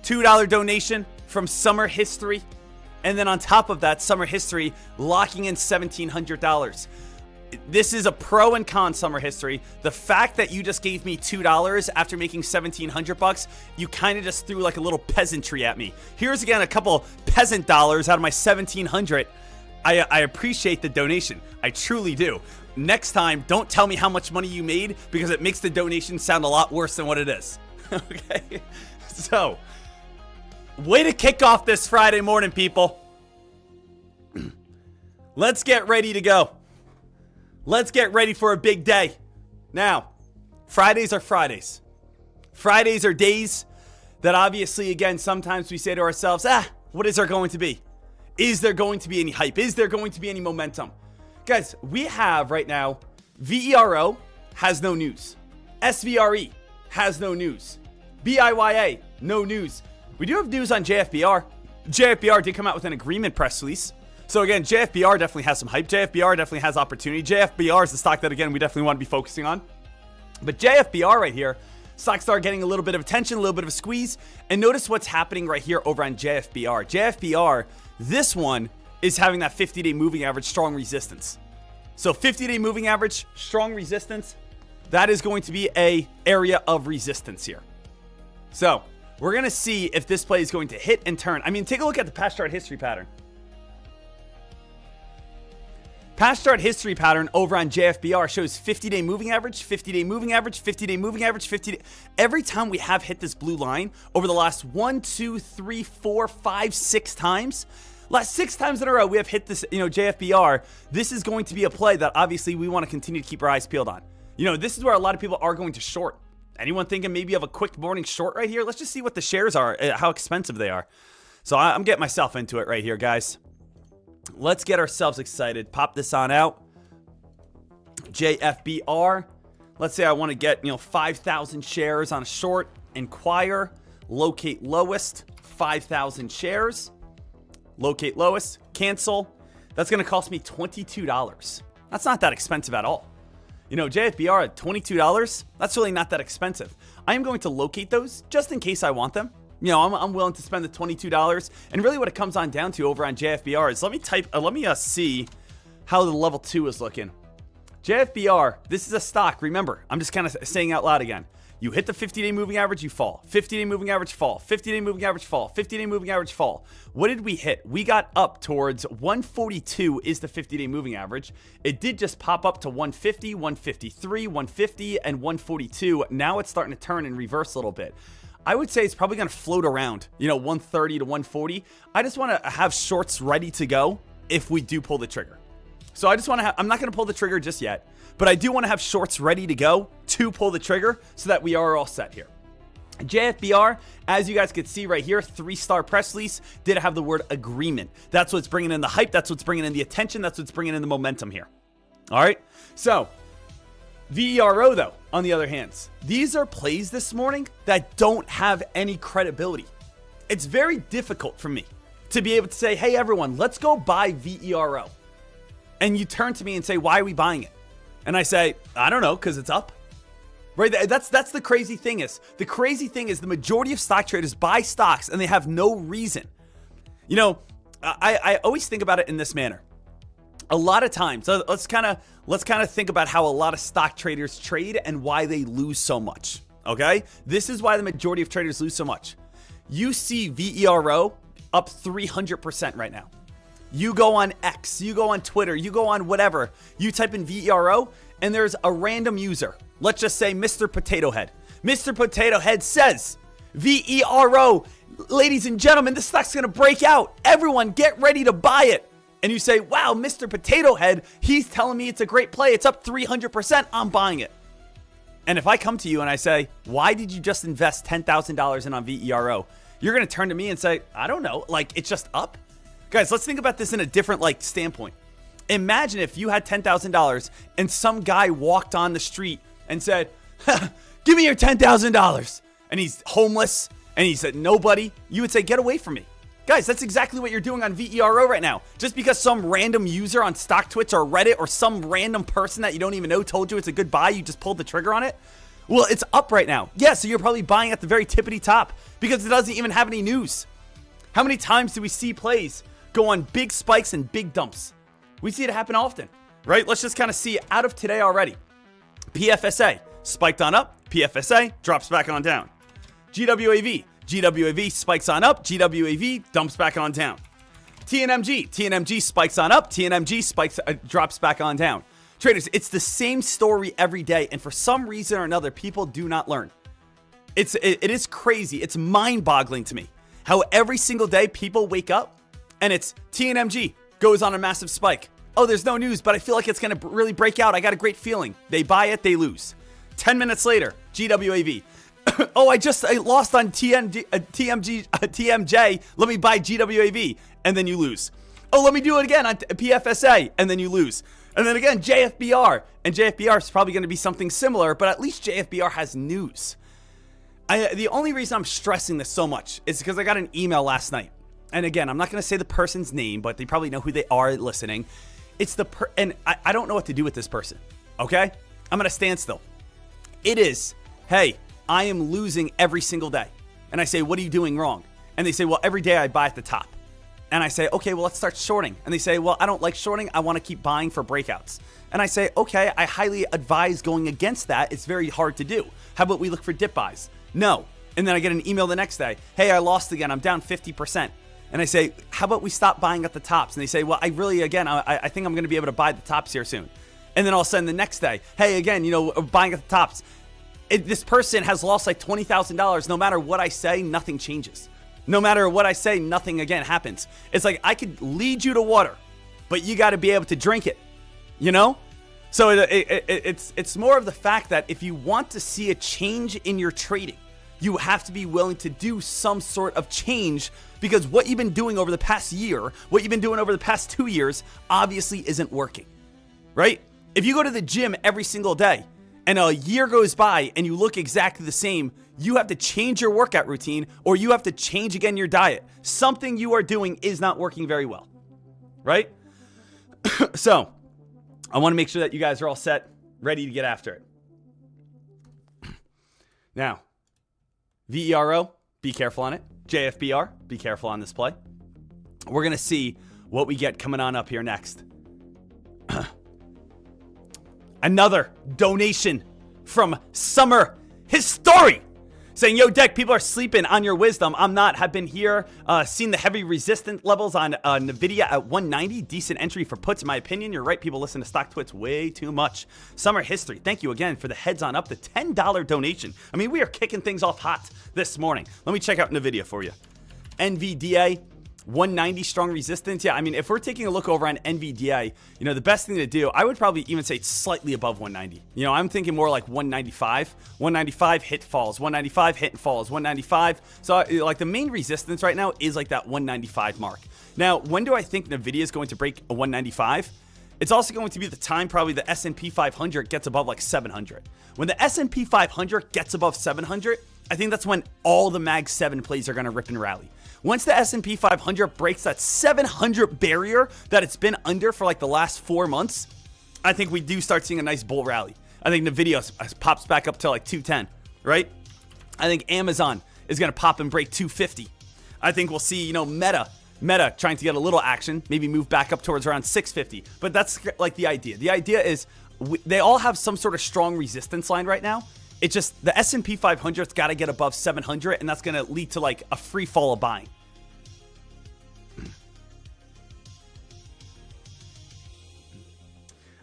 $2 donation from Summer History. And then on top of that, Summer History locking in $1,700. This is a pro and con Summer History. The fact that you just gave me $2 after making $1,700, you kind of just threw like a little peasantry at me. Here's again a couple peasant dollars out of my $1,700. I appreciate the donation. I truly do. Next time, don't tell me how much money you made because it makes the donation sound a lot worse than what it is. Okay? So, way to kick off this Friday morning, people. Let's get ready to go. Let's get ready for a big day. Now, Fridays are Fridays. Fridays are days that obviously, again, sometimes we say to ourselves, what is there going to be? Is there going to be any hype? Is there going to be any momentum? Guys, we have right now, VERO has no news. SVRE has no news. BIYA, no news. We do have news on JFBR. JFBR did come out with an agreement press release. So again, JFBR definitely has some hype. JFBR definitely has opportunity. JFBR is the stock that, again, we definitely want to be focusing on. But JFBR right here, stocks start getting a little bit of attention, a little bit of a squeeze. And notice what's happening right here over on JFBR. JFBR, this one is having that 50-day moving average strong resistance. So 50-day moving average, strong resistance, that is going to be a area of resistance here. So we're going to see if this play is going to hit and turn. I mean, take a look at the past chart history pattern. Past chart history pattern over on JFBR shows 50-day moving average, 50-day moving average, 50-day moving average, 50-day. Every time we have hit this blue line over the last 1, 2, 3, 4, 5, 6 times, last 6 times in a row we have hit this, JFBR. This is going to be a play that obviously we want to continue to keep our eyes peeled on. This is where a lot of people are going to short. Anyone thinking maybe of a quick morning short right here? Let's just see what the shares are, how expensive they are. So I'm getting myself into it right here, guys. Let's get ourselves excited. Pop this on out. JFBR. Let's say I want to get, 5,000 shares on a short. Inquire, locate lowest, 5,000 shares. Locate lowest, cancel. That's going to cost me $22. That's not that expensive at all. JFBR at $22, that's really not that expensive. I am going to locate those just in case I want them. I'm willing to spend the $22. And really what it comes on down to over on JFBR is let me see how the level 2 is looking. JFBR, this is a stock. Remember, I'm just kind of saying out loud again. You hit the 50-day moving average, you fall. 50-day moving average, fall. 50-day moving average, fall. 50-day moving average, fall. What did we hit? We got up towards 142 is the 50-day moving average. It did just pop up to 150, 153, 150, and 142. Now it's starting to turn and reverse a little bit. I would say it's probably going to float around, 130 to 140. I just want to have shorts ready to go if we do pull the trigger. So I just want to I'm not going to pull the trigger just yet, but I do want to have shorts ready to go to pull the trigger so that we are all set here. JFBR, as you guys can see right here, 3-star press release did have the word agreement. That's what's bringing in the hype. That's what's bringing in the attention. That's what's bringing in the momentum here. All right. So VERO, though, on the other hand, these are plays this morning that don't have any credibility. It's very difficult for me to be able to say, hey, everyone, let's go buy VERO. And you turn to me and say, why are we buying it? And I say, I don't know, because it's up. Right? That's the crazy thing is. The crazy thing is the majority of stock traders buy stocks and they have no reason. I always think about it in this manner. A lot of times, let's kind of think about how a lot of stock traders trade and why they lose so much. Okay? This is why the majority of traders lose so much. You see VERO up 300% right now. You go on X, you go on Twitter, you go on whatever, you type in VERO, and there's a random user. Let's just say Mr. Potato Head. Mr. Potato Head says, VERO, ladies and gentlemen, this stock's going to break out. Everyone get ready to buy it. And you say, wow, Mr. Potato Head, he's telling me it's a great play. It's up 300%. I'm buying it. And if I come to you and I say, why did you just invest $10,000 in on VERO? You're going to turn to me and say, I don't know. It's just up. Guys, let's think about this in a different standpoint. Imagine if you had $10,000 and some guy walked on the street and said, give me your $10,000. And he's homeless and he's a nobody. You would say, get away from me. Guys, that's exactly what you're doing on VERO right now. Just because some random user on StockTwits or Reddit or some random person that you don't even know told you it's a good buy, you just pulled the trigger on it. Well, it's up right now. Yeah, so you're probably buying at the very tippity top because it doesn't even have any news. How many times do we see plays go on big spikes and big dumps? We see it happen often, right? Let's just kind of see out of today already. PFSA spiked on up, PFSA drops back on down. GWAV spikes on up, GWAV dumps back on down. TNMG spikes on up, TNMG drops back on down. Traders, it's the same story every day, and for some reason or another, people do not learn. It is crazy. It's mind-boggling to me how every single day people wake up and it's TNMG goes on a massive spike. Oh, there's no news, but I feel like it's going to really break out. I got a great feeling. They buy it, they lose. 10 minutes later, GWAV. Oh, I lost on TMJ. Let me buy GWAV. And then you lose. Oh, let me do it again on PFSA. And then you lose. And then again, JFBR. And JFBR is probably going to be something similar, but at least JFBR has news. The only reason I'm stressing this so much is because I got an email last night. And again, I'm not going to say the person's name, but they probably know who they are listening. It's and I don't know what to do with this person. Okay? I'm going to stand still. It is, hey, I am losing every single day. And I say, what are you doing wrong? And they say, well, every day I buy at the top. And I say, okay, well, let's start shorting. And they say, well, I don't like shorting. I want to keep buying for breakouts. And I say, okay, I highly advise going against that. It's very hard to do. How about we look for dip buys? No. And then I get an email the next day. Hey, I lost again. I'm down 50%. And I say, how about we stop buying at the tops? And they say, well, I really, again, I think I'm going to be able to buy the tops here soon. And then all of a sudden the next day, hey, again, buying at the tops. This person has lost like $20,000. No matter what I say, nothing changes. No matter what I say, nothing again happens. It's like I could lead you to water, but you got to be able to drink it, So it's more of the fact that if you want to see a change in your trading, you have to be willing to do some sort of change, because what you've been doing over the past year, what you've been doing over the past 2 years, obviously isn't working, right? If you go to the gym every single day and a year goes by and you look exactly the same, you have to change your workout routine or you have to change again your diet. Something you are doing is not working very well, right? So I want to make sure that you guys are all set, ready to get after it. Now, VERO, be careful on it. JFBR, be careful on this play. We're going to see what we get coming on up here next. Another donation from Summer History saying, yo, Deck, people are sleeping on your wisdom. I'm not. Have been here, seen the heavy resistance levels on NVIDIA at 190. Decent entry for puts, in my opinion. You're right. People listen to Stock Twits way too much. Summer History, thank you again for the heads on up, the $10 donation. I mean, we are kicking things off hot this morning. Let me check out NVIDIA for you. NVDA, 190 strong resistance. Yeah, I mean, if we're taking a look over on NVDA, you know, the best thing to do, I would probably even say slightly above 190. You know, I'm thinking more like 195. 195 hit falls, 195 hit and falls, 195. So like the main resistance right now is like that 195 mark. Now, when do I think NVIDIA is going to break a 195? It's also going to be the time probably the S&P 500 gets above like 700. When the S&P 500 gets above 700, I think that's when all the Mag 7 plays are going to rip and rally. Once the S&P 500 breaks that 700 barrier that it's been under for like the last 4 months, I think we do start seeing a nice bull rally. I think NVIDIA pops back up to like 210, right? I think Amazon is going to pop and break 250. I think we'll see, you know, Meta trying to get a little action, maybe move back up towards around 650. But that's like the idea. The idea is they all have some sort of strong resistance line right now. It's just the S&P 500's got to get above 700, and that's going to lead to like a free fall of buying.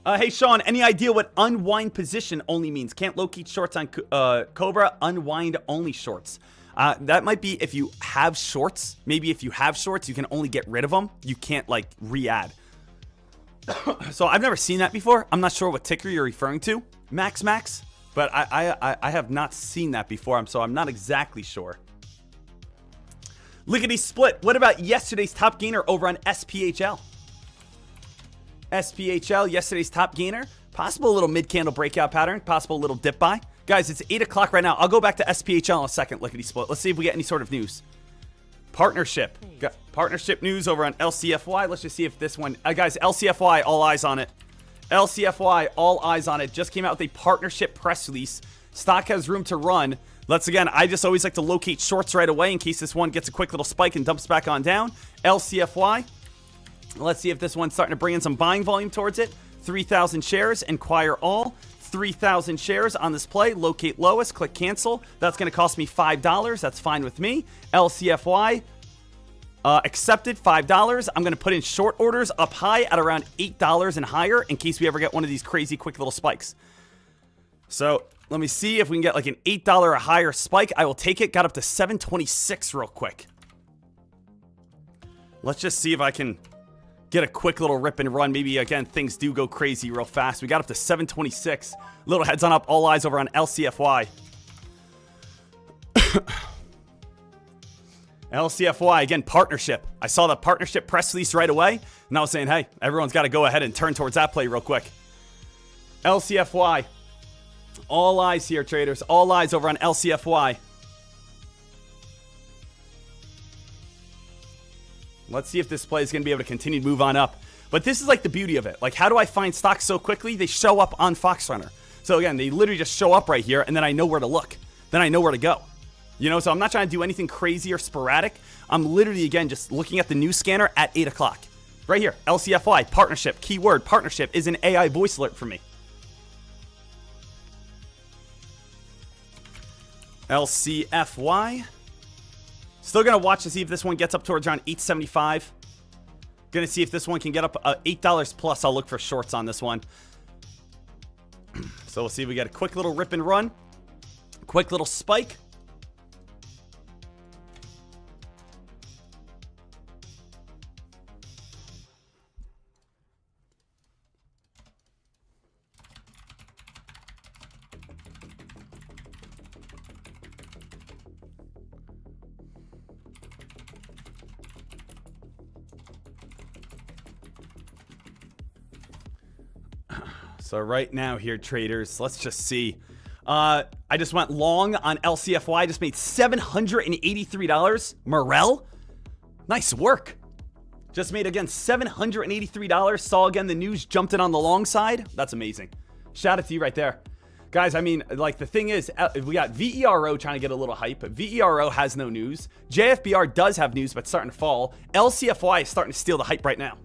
Hey, Sean, any idea what unwind position only means? Can't locate shorts on Cobra, unwind only shorts. That might be if you have shorts. Maybe if you have shorts, you can only get rid of them. You can't like re-add. So I've never seen that before. I'm not sure what ticker you're referring to, Max. But I have not seen that before, so I'm not exactly sure. Lickety split. What about yesterday's top gainer over on SPHL? SPHL, yesterday's top gainer. Possible little mid-candle breakout pattern. Possible little dip buy. Guys, it's 8 o'clock right now. I'll go back to SPHL in a second, lickety split. Let's see if we get any sort of news. Partnership. Got partnership news over on LCFY. Let's just see if this one... guys, LCFY, all eyes on it. LCFY, all eyes on it. Just came out with a partnership press release. Stock has room to run. I just always like to locate shorts right away in case this one gets a quick little spike and dumps back on down. LCFY. Let's see if this one's starting to bring in some buying volume towards it. 3,000 shares. Inquire all. 3,000 shares on this play. Locate lowest. Click cancel. That's going to cost me $5. That's fine with me. LCFY. Accepted, $5. I'm going to put in short orders up high at around $8 and higher in case we ever get one of these crazy quick little spikes. So let me see if we can get like an $8 or higher spike. I will take it. Got up to 726 real quick. Let's just see if I can get a quick little rip and run. Maybe, again, things do go crazy real fast. We got up to 726. Little heads on up, all eyes over on LCFY. LCFY, again, partnership. I saw the partnership press release right away, and I was saying, hey, everyone's got to go ahead and turn towards that play real quick. LCFY. All eyes here, traders. All eyes over on LCFY. Let's see if this play is going to be able to continue to move on up. But this is like the beauty of it. Like, how do I find stocks so quickly? They show up on Fox Runner. So again, they literally just show up right here, and then I know where to look. Then I know where to go. You know, so I'm not trying to do anything crazy or sporadic. I'm literally, again, just looking at the news scanner at 8 o'clock. Right here, LCFY, partnership, keyword, partnership is an AI voice alert for me. LCFY. Still going to watch to see if this one gets up towards around 875. Going to see if this one can get up $8 plus. I'll look for shorts on this one. So we'll see if we get a quick little rip and run. Quick little spike. So right now here, traders, let's just see. I just went long on LCFY. Just made $783. Morel, nice work. Just made, again, $783. Saw, again, the news, jumped in on the long side. That's amazing. Shout out to you right there. Guys, I mean, like, the thing is, we got VERO trying to get a little hype. VERO has no news. JFBR does have news, but it's starting to fall. LCFY is starting to steal the hype right now.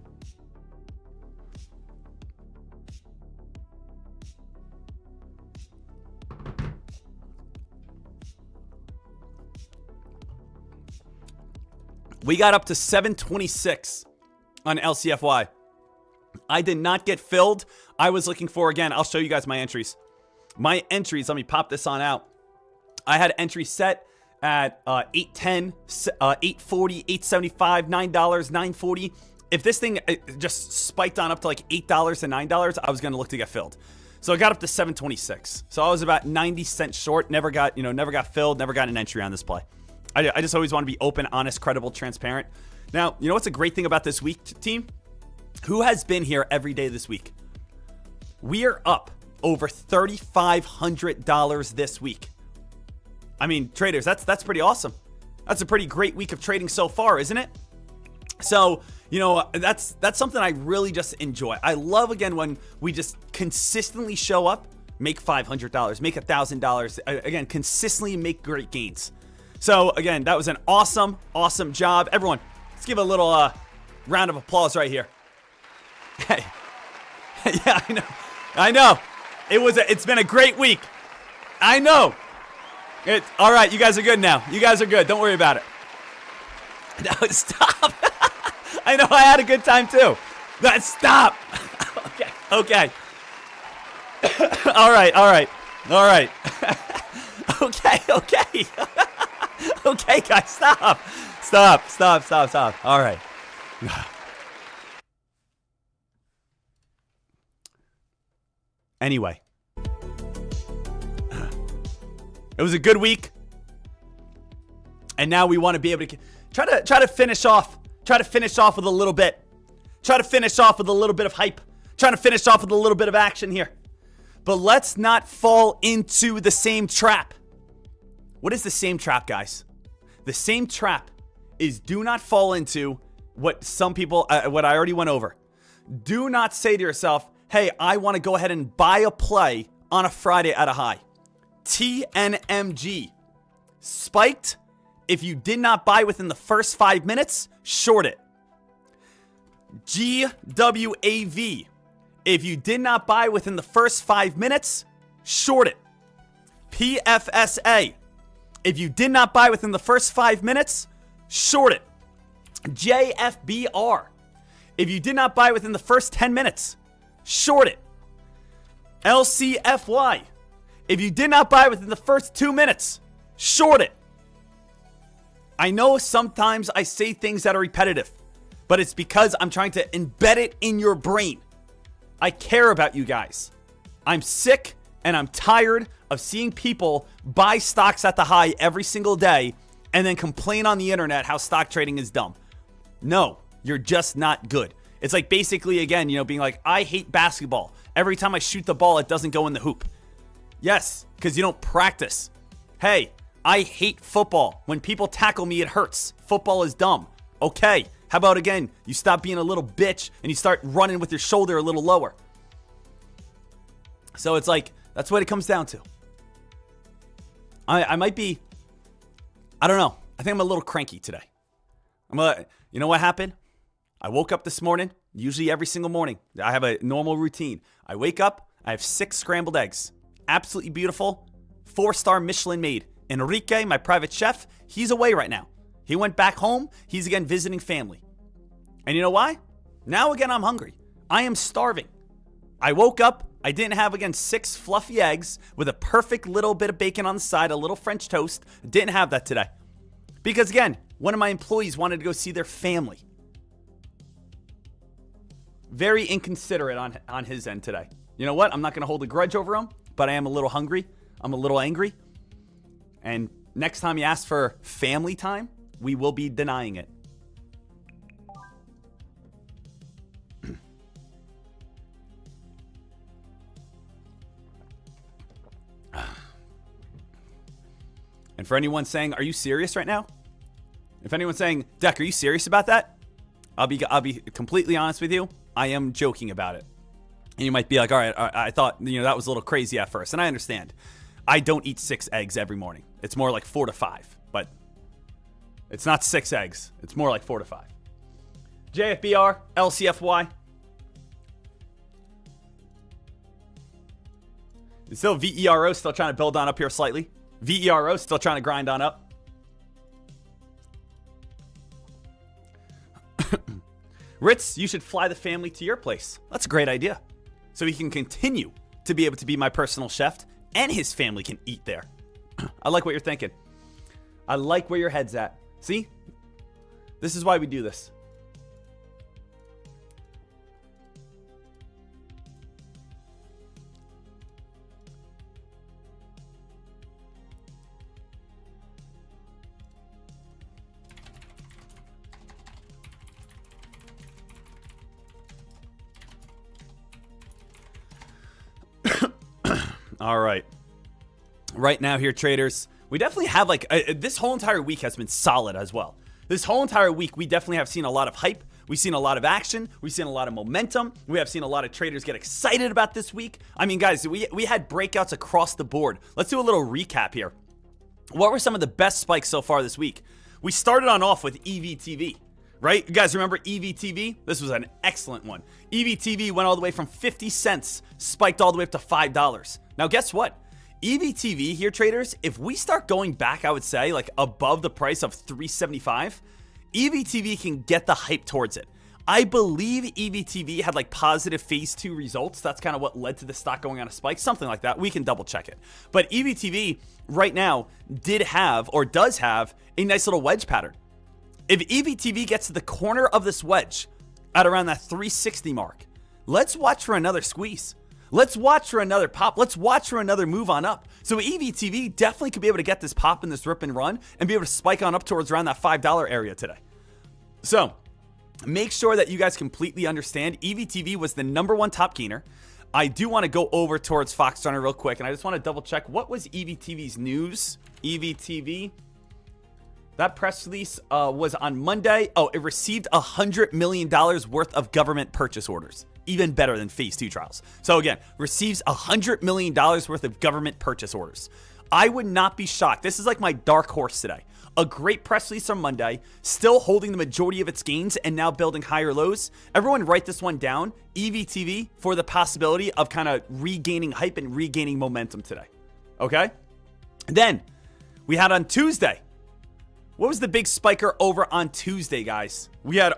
We got up to 726 on LCFY. I did not get filled. I was looking for, again, I'll show you guys my entries. My entries, let me pop this on out. I had entry set at $8.10, $8.40, $8.75, $9, $9.40. If this thing just spiked on up to like $8 and $9, I was going to look to get filled. So I got up to 726. So I was about 90 cents short. Never got filled. Never got an entry on this play. I just always want to be open, honest, credible, transparent. Now, you know what's a great thing about this week, team? Who has been here every day this week? We are up over $3,500 this week. I mean, traders, that's pretty awesome. That's a pretty great week of trading so far, isn't it? So, you know, that's something I really just enjoy. I love, again, when we just consistently show up, make $500, make $1,000. Again, consistently make great gains. So, again, that was an awesome, awesome job. Everyone, let's give a little round of applause right here. Hey. Yeah, I know. It's been a great week. I know. All right, you guys are good now. You guys are good. Don't worry about it. No, stop. I know I had a good time too. Stop. Okay. All right. Okay. Okay, guys, stop. All right. Anyway, it was a good week, and now we want to be able to try to finish off. Try to finish off with a little bit. Try to finish off with a little bit of hype. Trying to finish off with a little bit of action here. But let's not fall into the same trap. What is the same trap, guys? The same trap is do not fall into what some people, what I already went over. Do not say to yourself, hey, I want to go ahead and buy a play on a Friday at a high. TNMG. Spiked. If you did not buy within the first 5 minutes, short it. GWAV. If you did not buy within the first 5 minutes, short it. PFSA. If you did not buy within the first 5 minutes, short it. JFBR. If you did not buy within the first 10 minutes, short it. LCFY. If you did not buy within the first 2 minutes, short it. I know sometimes I say things that are repetitive, but it's because I'm trying to embed it in your brain. I care about you guys. I'm sick and I'm tired of seeing people buy stocks at the high every single day and then complain on the internet how stock trading is dumb. No, you're just not good. It's like basically, again, being like, I hate basketball. Every time I shoot the ball, it doesn't go in the hoop. Yes, because you don't practice. Hey, I hate football. When people tackle me, it hurts. Football is dumb. Okay, how about again, you stop being a little bitch and you start running with your shoulder a little lower. So it's like, that's what it comes down to. I might be, I don't know. I think I'm a little cranky today. You know what happened? I woke up this morning, usually every single morning. I have a normal routine. I wake up, I have 6 scrambled eggs. Absolutely beautiful. 4-star Michelin made. Enrique, my private chef, he's away right now. He went back home. He's again visiting family. And you know why? Now again, I'm hungry. I am starving. I woke up. I didn't have, again, 6 fluffy eggs with a perfect little bit of bacon on the side, a little French toast. Didn't have that today. Because, again, one of my employees wanted to go see their family. Very inconsiderate on his end today. You know what? I'm not going to hold a grudge over him, but I am a little hungry. I'm a little angry. And next time you ask for family time, we will be denying it. And for anyone saying, are you serious right now? If anyone's saying, Deck, are you serious about that? I'll be completely honest with you. I am joking about it. And you might be like, all right, I thought, that was a little crazy at first. And I understand. I don't eat 6 eggs every morning. It's more like 4 to 5. But it's not 6 eggs. It's more like 4 to 5. JFBR, LCFY. Still VERO, still trying to build on up here slightly. VERO, still trying to grind on up. Ritz, you should fly the family to your place. That's a great idea. So he can continue to be able to be my personal chef and his family can eat there. I like what you're thinking. I like where your head's at. See? This is why we do this. All right. Right now here, traders, we definitely have this whole entire week has been solid as well. This whole entire week, we definitely have seen a lot of hype. We've seen a lot of action. We've seen a lot of momentum. We have seen a lot of traders get excited about this week. I mean, guys, we had breakouts across the board. Let's do a little recap here. What were some of the best spikes so far this week? We started off with EVTV. Right? You guys remember EVTV? This was an excellent one. EVTV went all the way from 50 cents, spiked all the way up to $5. Now, guess what? EVTV here, traders, if we start going back, I would say, above the price of $3.75, EVTV can get the hype towards it. I believe EVTV had positive phase 2 results. That's kind of what led to the stock going on a spike, something like that. We can double check it. But EVTV right now does have a nice little wedge pattern. If EVTV gets to the corner of this wedge at around that 360 mark, let's watch for another squeeze. Let's watch for another pop. Let's watch for another move on up. So EVTV definitely could be able to get this pop and this rip and run and be able to spike on up towards around that $5 area today. So make sure that you guys completely understand EVTV was the #1 top gainer. I do want to go over towards Fox Runner real quick, and I just want to double check what was EVTV's news. EVTV. That press release was on Monday. Oh, it received $100 million worth of government purchase orders. Even better than phase 2 trials. So again, receives $100 million worth of government purchase orders. I would not be shocked. This is like my dark horse today. A great press release on Monday, still holding the majority of its gains and now building higher lows. Everyone write this one down. EVTV for the possibility of kind of regaining hype and regaining momentum today. Okay? Then we had on Tuesday. What was the big spiker over on Tuesday, guys? We had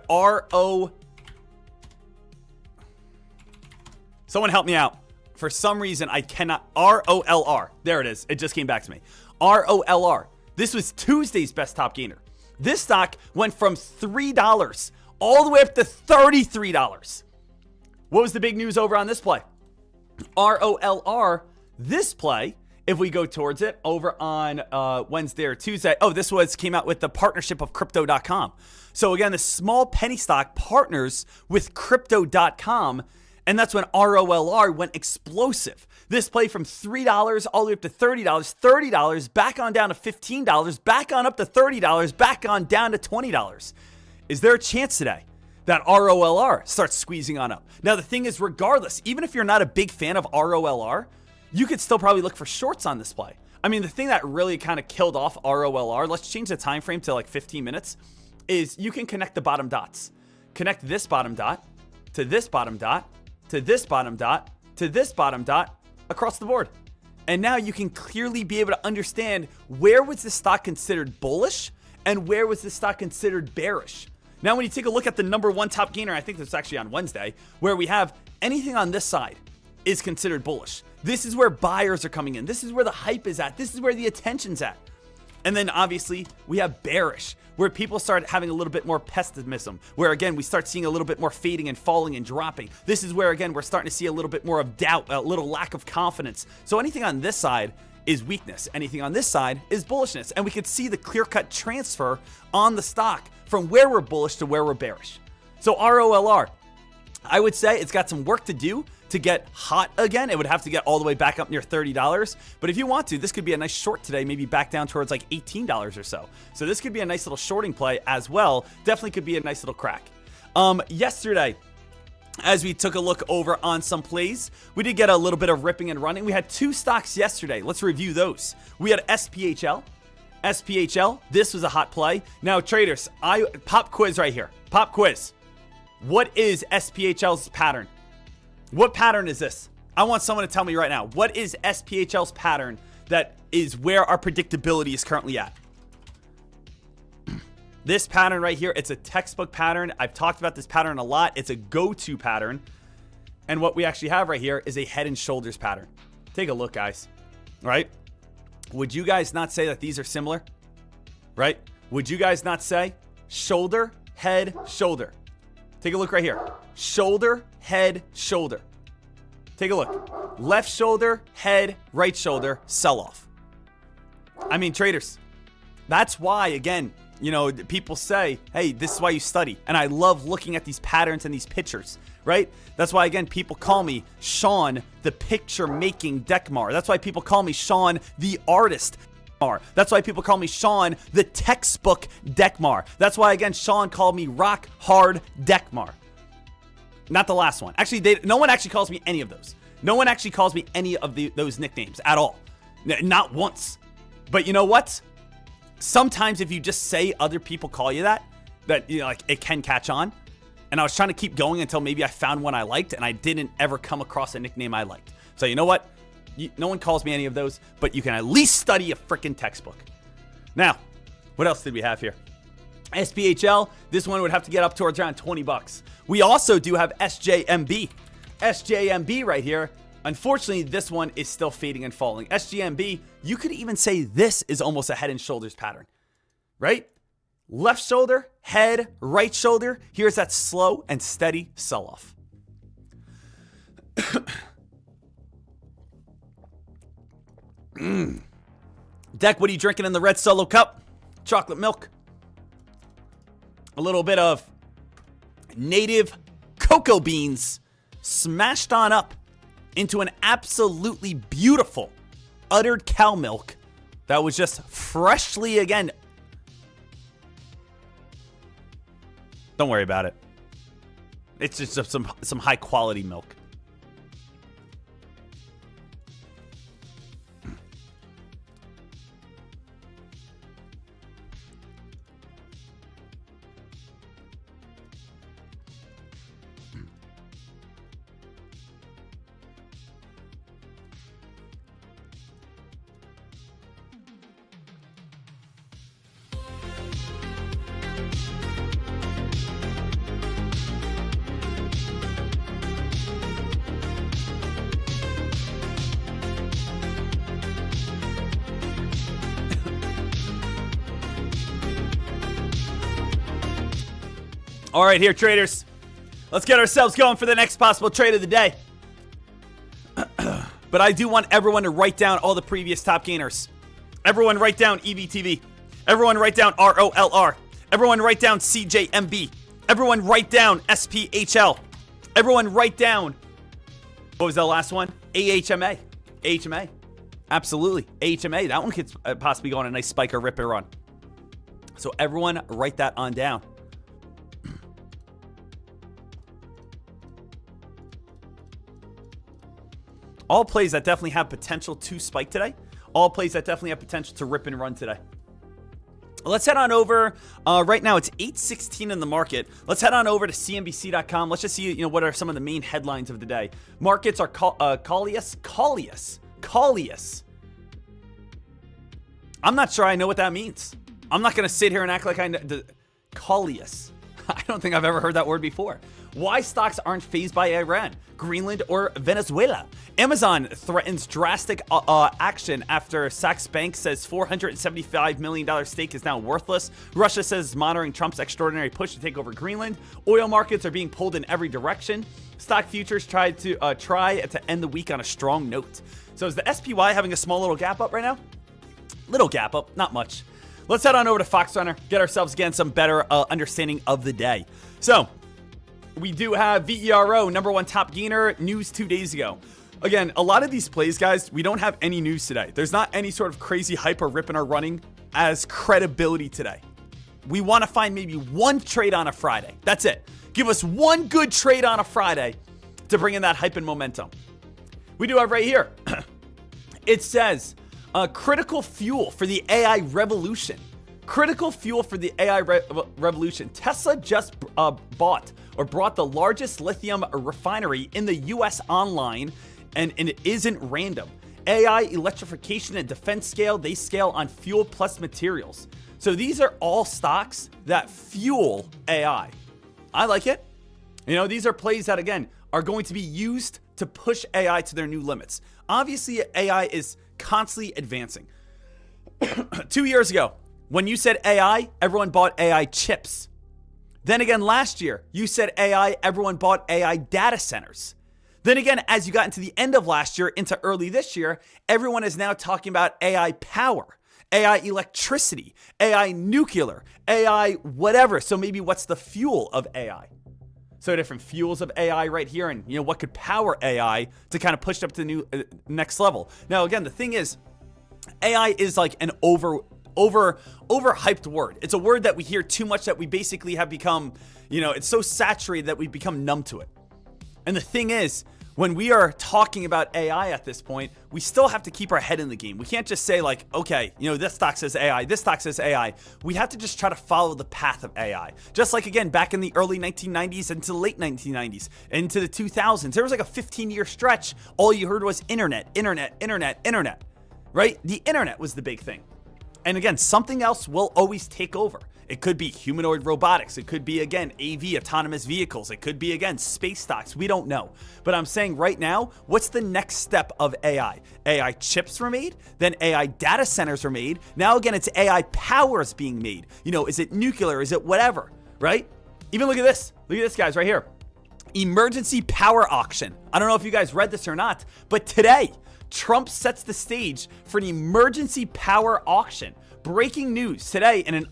Someone help me out. For some reason, I cannot. ROLR. There it is. It just came back to me. ROLR. This was Tuesday's best top gainer. This stock went from $3 all the way up to $33. What was the big news over on this play? ROLR. This play, if we go towards it over on Wednesday or Tuesday. Oh, this came out with the partnership of Crypto.com. So again, the small penny stock partners with Crypto.com. And that's when ROLR went explosive. This play from $3 all the way up to $30, $30, back on down to $15, back on up to $30, back on down to $20. Is there a chance today that ROLR starts squeezing on up? Now, the thing is, regardless, even if you're not a big fan of ROLR, you could still probably look for shorts on this play. I mean, the thing that really kind of killed off ROLR, let's change the time frame to 15 minutes, is you can connect the bottom dots. Connect this bottom dot to this bottom dot, to this bottom dot, to this bottom dot, across the board. And now you can clearly be able to understand where was this stock considered bullish and where was this stock considered bearish. Now, when you take a look at the #1 top gainer, I think this is actually on Wednesday, where we have anything on this side is considered bullish. This is where buyers are coming in. This is where the hype is at. This is where the attention's at. And then obviously we have bearish, where people start having a little bit more pessimism, where again, we start seeing a little bit more fading and falling and dropping. This is where again, we're starting to see a little bit more of doubt, a little lack of confidence. So anything on this side is weakness. Anything on this side is bullishness. And we could see the clear-cut transfer on the stock from where we're bullish to where we're bearish. So ROLR, I would say it's got some work to do to get hot again. It would have to get all the way back up near $30. But if you want to, this could be a nice short today, maybe back down towards like $18 or so. So this could be a nice little shorting play as well. Definitely could be a nice little crack. Yesterday, as we took a look over on some plays, we did get a little bit of ripping and running. We had two stocks yesterday. Let's review those. We had SPHL. SPHL, this was a hot play. Now, traders, pop quiz right here. Pop quiz. What is SPHL's pattern? What pattern is this? I want someone to tell me right now. What is SPHL's pattern that is where our predictability is currently at? This pattern right here, it's a textbook pattern. I've talked about this pattern a lot. It's a go-to pattern. And what we actually have right here is a head and shoulders pattern. Take a look, guys. Right? Would you guys not say that these are similar? Right? Would you guys not say shoulder, head, shoulder? Take a look right here. Shoulder, head, shoulder. Take a look. Left shoulder, head, right shoulder, sell off. I mean, traders, that's why, again, you know, people say, hey, this is why you study. And I love looking at these patterns and these pictures, right? That's why, again, people call me Sean, the picture-making Deckmar. That's why people call me Sean, the artist Deckmar. That's why people call me Sean, the textbook Deckmar. That's why, again, Sean called me Rock Hard Deckmar. Not the last one. Actually, no one actually calls me any of those. No one actually calls me any of those nicknames at all. Not once. But you know what? Sometimes if you just say other people call you that, you know, like, it can catch on. And I was trying to keep going until maybe I found one I liked, and I didn't ever come across a nickname I liked. So you know what? No one calls me any of those, but you can at least study a freaking textbook. Now, what else did we have here? SPHL, this one would have to get up towards around $20. We also do have SJMB. SJMB right here. Unfortunately, this one is still fading and falling. SJMB, you could even say this is almost a head and shoulders pattern, right? Left shoulder, head, right shoulder. Here's that slow and steady sell-off. Deck, what are you drinking in the red Solo cup? Chocolate milk. A little bit of native cocoa beans smashed on up into an absolutely beautiful uddered cow milk that was just freshly, again, don't worry about it. It's just some high quality milk. All right, here, traders. Let's get ourselves going for the next possible trade of the day. But I do want everyone to write down all the previous top gainers. Everyone write down EVTV. Everyone write down ROLR. Everyone write down CJMB. Everyone write down SPHL. Everyone write down, what was the last one? AHMA. AHMA. Absolutely. AHMA. That one could possibly go on a nice spike or rip or run. So everyone write that on down. All plays that definitely have potential to spike today. All plays that definitely have potential to rip and run today. Let's head on over. Right now, it's 8:16 in the market. Let's head on over to CNBC.com. Let's just see, what are some of the main headlines of the day. Markets are Collius. I'm not sure I know what that means. I'm not going to sit here and act like I know. Collius. I don't think I've ever heard that word before. Why stocks aren't fazed by Iran, Greenland, or Venezuela? Amazon threatens drastic action after Sachs Bank says $475 million stake is now worthless. Russia says monitoring Trump's extraordinary push to take over Greenland. Oil markets are being pulled in every direction. Stock futures try to end the week on a strong note. So is the SPY having a small little gap up right now? Little gap up, not much. Let's head on over to Fox Runner, get ourselves again some better understanding of the day. So, We do have VERO, #1 top gainer, news 2 days ago. Again, a lot of these plays, guys, we don't have any news today. There's not any sort of crazy hype or ripping or running as credibility today. We want to find maybe one trade on a Friday. That's it. Give us one good trade on a Friday to bring in that hype and momentum. We do have right here. It says, critical fuel for the AI revolution. Critical fuel for the AI revolution. Tesla just brought the largest lithium refinery in the US online, and it isn't random. AI, electrification, and defense scale, they scale on fuel plus materials. So these are all stocks that fuel AI. I like it. You know, these are plays that, again, are going to be used to push AI to their new limits. Obviously, AI is constantly advancing. 2 years ago, when you said AI, everyone bought AI chips. Then again, last year, you said AI, everyone bought AI data centers. Then again, as you got into the end of last year, into early this year, everyone is now talking about AI power, AI electricity, AI nuclear, AI whatever. So maybe what's the fuel of AI? So different fuels of AI right here, and you know what could power AI to kind of push it up to the new next level. Now, again, the thing is, AI is like an overhyped word. It's a word that we hear too much that we basically have become, you know, it's so saturated that we've become numb to it. And the thing is, when we are talking about AI at this point, we still have to keep our head in the game. We can't just say like, okay, you know, this stock says AI, this stock says AI. We have to just try to follow the path of AI. Just like, again, back in the early 1990s into the late 1990s, into the 2000s, there was like a 15-year stretch. All you heard was internet, right? The internet was the big thing. And again, something else will always take over. It could be humanoid robotics. It could be, again, AV, autonomous vehicles. It could be, again, space stocks. We don't know. But I'm saying right now, what's the next step of AI? AI chips were made. Then AI data centers were made. Now, again, it's AI powers being made. You know, is it nuclear? Is it whatever, right? Even look at this. Look at this, guys, right here. Emergency power auction. I don't know if you guys read this or not, but today, Trump sets the stage for an emergency power auction. Breaking news today, in an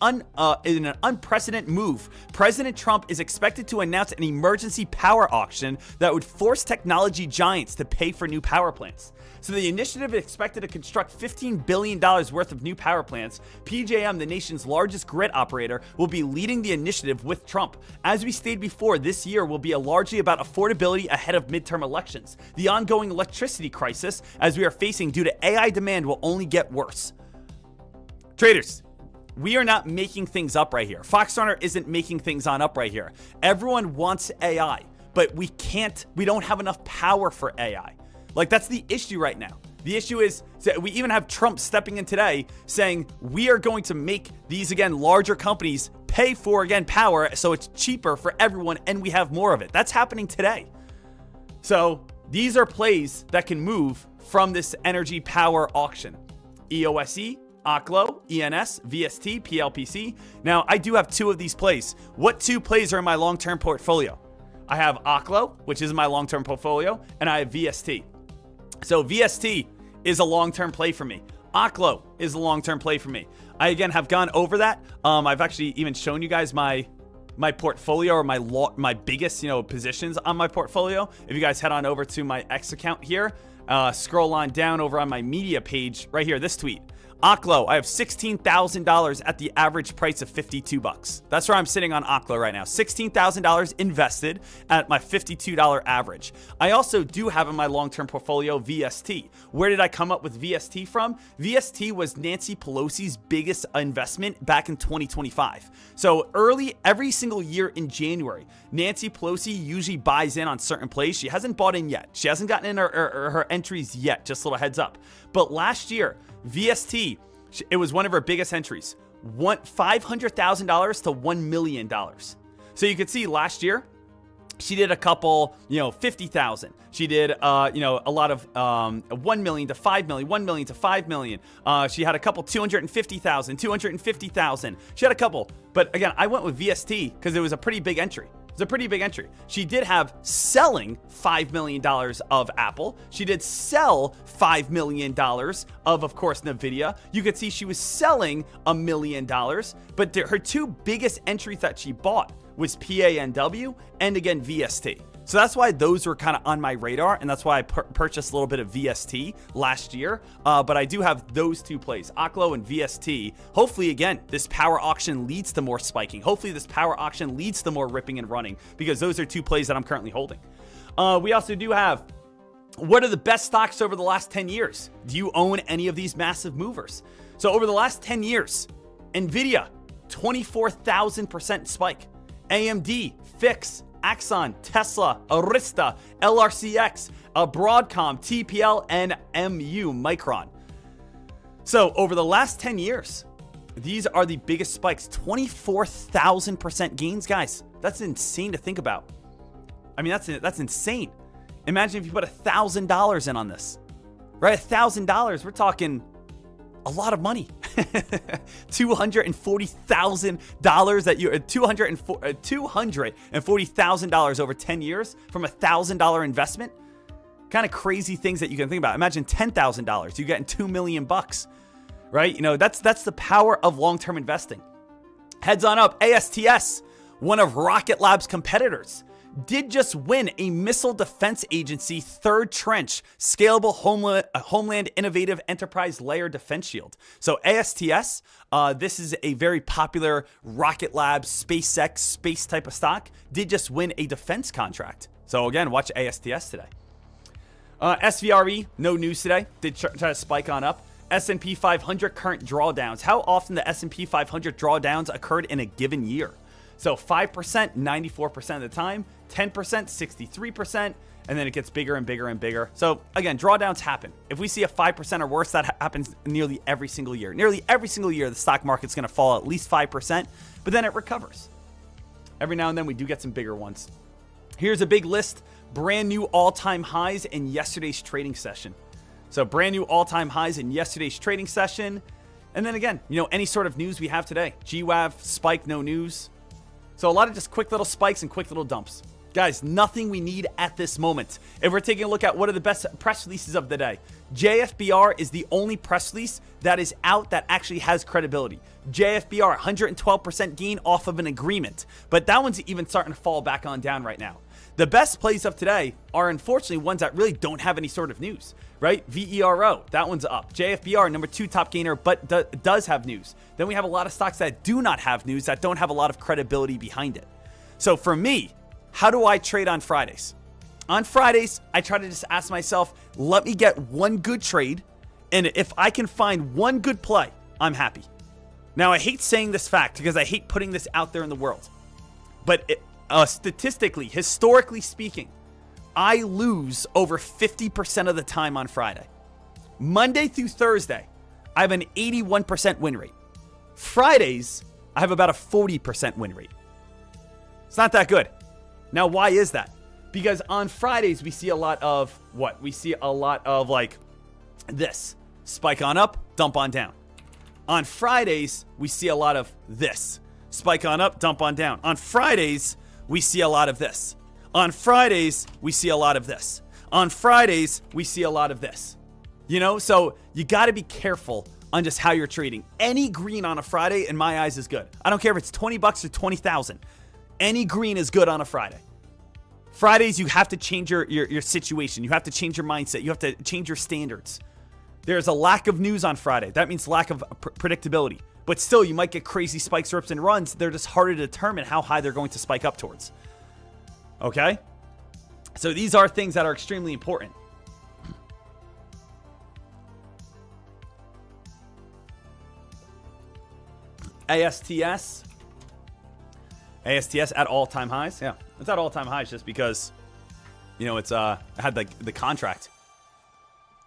unprecedented move, President Trump is expected to announce an emergency power auction that would force technology giants to pay for new power plants. So the initiative is expected to construct $15 billion worth of new power plants. PJM, the nation's largest grid operator, will be leading the initiative with Trump. As we stated before, this year will be largely about affordability ahead of midterm elections. The ongoing electricity crisis, as we are facing due to AI demand, will only get worse. Traders, we are not making things up right here. Fox Runner isn't making things on up right here. Everyone wants AI, but we don't have enough power for AI. Like, that's the issue right now. The issue is that we even have Trump stepping in today saying we are going to make these, again, larger companies pay for, again, power so it's cheaper for everyone and we have more of it. That's happening today. So these are plays that can move from this energy power auction. EOSE, Oklo, ENS, VST, PLPC. Now, I do have two of these plays. What two plays are in my long-term portfolio? I have Oklo, which is my long-term portfolio, and I have VST. So VST is a long-term play for me. Oklo is a long-term play for me. I, again, have gone over that. I've actually even shown you guys my portfolio, or my biggest, positions on my portfolio. If you guys head on over to my X account here, scroll on down over on my media page right here, this tweet. Oklo, I have $16,000 at the average price of $52. That's where I'm sitting on Oklo right now. $16,000 invested at my $52 average. I also do have in my long-term portfolio VST. Where did I come up with VST from? VST was Nancy Pelosi's biggest investment back in 2025. So every single year in January, Nancy Pelosi usually buys in on certain plays. She hasn't bought in yet. She hasn't gotten in her entries yet, just a little heads up. But last year, VST, it was one of her biggest entries, $500,000 to $1 million. So you could see last year, she did a couple, 50,000. She did, a lot of 1 million to 5 million, 1 million to 5 million. She had a couple 250,000, 250,000. She had a couple. But again, I went with VST because it was a pretty big entry. It's a pretty big entry. She did have selling $5 million of Apple. She did sell $5 million of course, NVIDIA. You could see she was selling $1 million, but her two biggest entries that she bought was PANW and again VST. So that's why those were kind of on my radar, and that's why I purchased a little bit of VST last year. But I do have those two plays, Oklo and VST. Hopefully, again, this power auction leads to more spiking. Hopefully, this power auction leads to more ripping and running, because those are two plays that I'm currently holding. We also do have, what are the best stocks over the last 10 years? Do you own any of these massive movers? So over the last 10 years, NVIDIA, 24,000% spike. AMD, Fix, Axon, Tesla, Arista, LRCX, Broadcom, TPL, and MU, Micron. So over the last 10 years, these are the biggest spikes. 24,000% gains, guys. That's insane to think about. I mean, that's insane. Imagine if you put $1,000 in on this, right? $1,000, we're talking a lot of money. $240,000 that you $240,000 over 10 years from $1,000 investment. Kind of crazy things that you can think about. Imagine $10,000, you're getting $2 million bucks, right? You know, that's the power of long-term investing. Heads on up, ASTS, one of Rocket Lab's competitors, did just win a Missile Defense Agency third trench scalable homeland innovative enterprise layer defense shield. So ASTS, this is a very popular Rocket Lab, SpaceX, space type of stock, did just win a defense contract. So again, watch ASTS today. SVRE, no news today, did try to spike on up. S&P 500 current drawdowns. How often the S&P 500 drawdowns occurred in a given year? So 5%, 94% of the time, 10%, 63%, and then it gets bigger and bigger and bigger. So again, drawdowns happen. If we see a 5% or worse, that happens nearly every single year. Nearly every single year, the stock market's going to fall at least 5%, but then it recovers. Every now and then we do get some bigger ones. Here's a big list, brand new all-time highs in yesterday's trading session. So brand new all-time highs in yesterday's trading session. And then again, you know, any sort of news we have today. GWAV, spike, no news. So a lot of just quick little spikes and quick little dumps. Guys, nothing we need at this moment. If we're taking a look at what are the best press releases of the day, JFBR is the only press release that is out that actually has credibility. JFBR, 112% gain off of an agreement. But that one's even starting to fall back on down right now. The best plays of today are unfortunately ones that really don't have any sort of news, right? VERO, that one's up. JFBR, number 2 top gainer, but does have news. Then we have a lot of stocks that do not have news, that don't have a lot of credibility behind it. So for me, how do I trade on Fridays? On Fridays, I try to just ask myself, let me get one good trade, and if I can find one good play, I'm happy. Now, I hate saying this fact because I hate putting this out there in the world, but statistically, historically speaking, I lose over 50% of the time on Friday. Monday through Thursday, I have an 81% win rate. Fridays, I have about a 40% win rate. It's not that good. Now, why is that? Because on Fridays, we see a lot of what? We see a lot of like this. Spike on up, dump on down. On Fridays, we see a lot of this. Spike on up, dump on down. On Fridays, we see a lot of this. On Fridays, we see a lot of this. On Fridays, we see a lot of this. You know, so you got to be careful on just how you're trading. Any green on a Friday, in my eyes, is good. I don't care if it's $20 or 20,000. Any green is good on a Friday. Fridays, you have to change your situation. You have to change your mindset. You have to change your standards. There's a lack of news on Friday. That means lack of predictability. But still, you might get crazy spikes, rips, and runs. They're just harder to determine how high they're going to spike up towards. Okay? So these are things that are extremely important. ASTS at all-time highs. Yeah, it's at all-time highs just because, you know, it's it had the contract.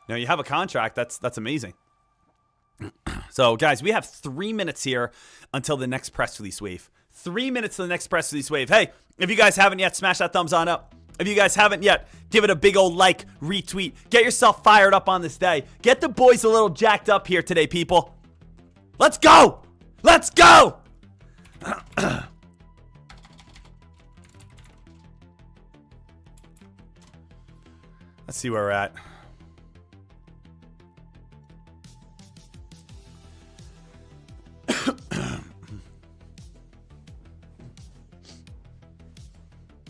You know, you have a contract. That's amazing. So, guys, we have 3 minutes here until the next press release wave. 3 minutes to the next press release wave. Hey, if you guys haven't yet, smash that thumbs on up. If you guys haven't yet, give it a big old like, retweet. Get yourself fired up on this day. Get the boys a little jacked up here today, people. Let's go! Let's go! Let's see where we're at.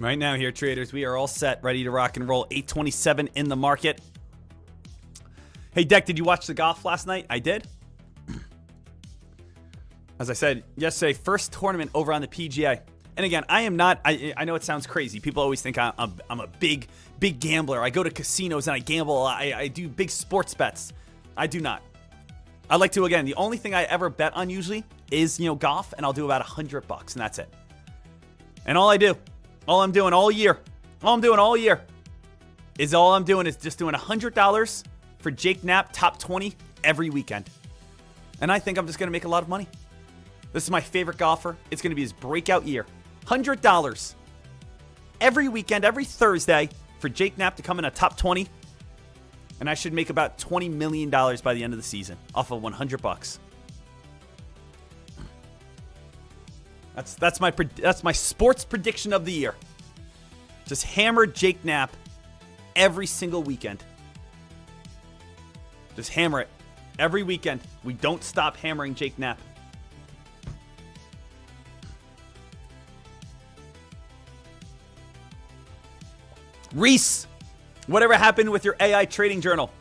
Right now here, traders, we are all set, ready to rock and roll. 8:27 in the market. Hey, Deck, did you watch the golf last night? I did. As I said yesterday, first tournament over on the PGA. And again, I am not, I know it sounds crazy. People always think I'm a big gambler. I go to casinos and I gamble a lot. I do big sports bets. I do not. I like to, again, the only thing I ever bet on usually is, golf, and I'll do about $100, and that's it. And all I'm doing all year is just doing $100 for Jake Knapp top 20 every weekend. And I think I'm just going to make a lot of money. This is my favorite golfer. It's going to be his breakout year. $100 every weekend, every Thursday for Jake Knapp to come in a top 20. And I should make about $20 million by the end of the season off of $100. That's my sports prediction of the year. Just hammer Jake Knapp every single weekend. Just hammer it every weekend. We don't stop hammering Jake Knapp. Reese, whatever happened with your AI trading journal?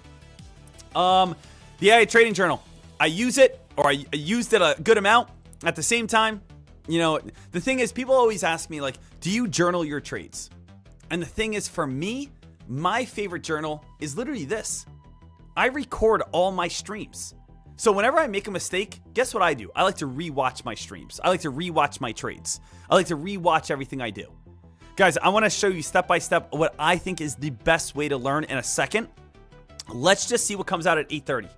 The AI trading journal, I use it, or I used it a good amount. At the same time, the thing is, people always ask me, like, do you journal your trades? And the thing is, for me, my favorite journal is literally this. I record all my streams. So whenever I make a mistake, guess what I do? I like to rewatch my streams. I like to rewatch my trades. I like to rewatch everything I do. Guys, I want to show you step by step what I think is the best way to learn in a second. Let's just see what comes out at 8:30.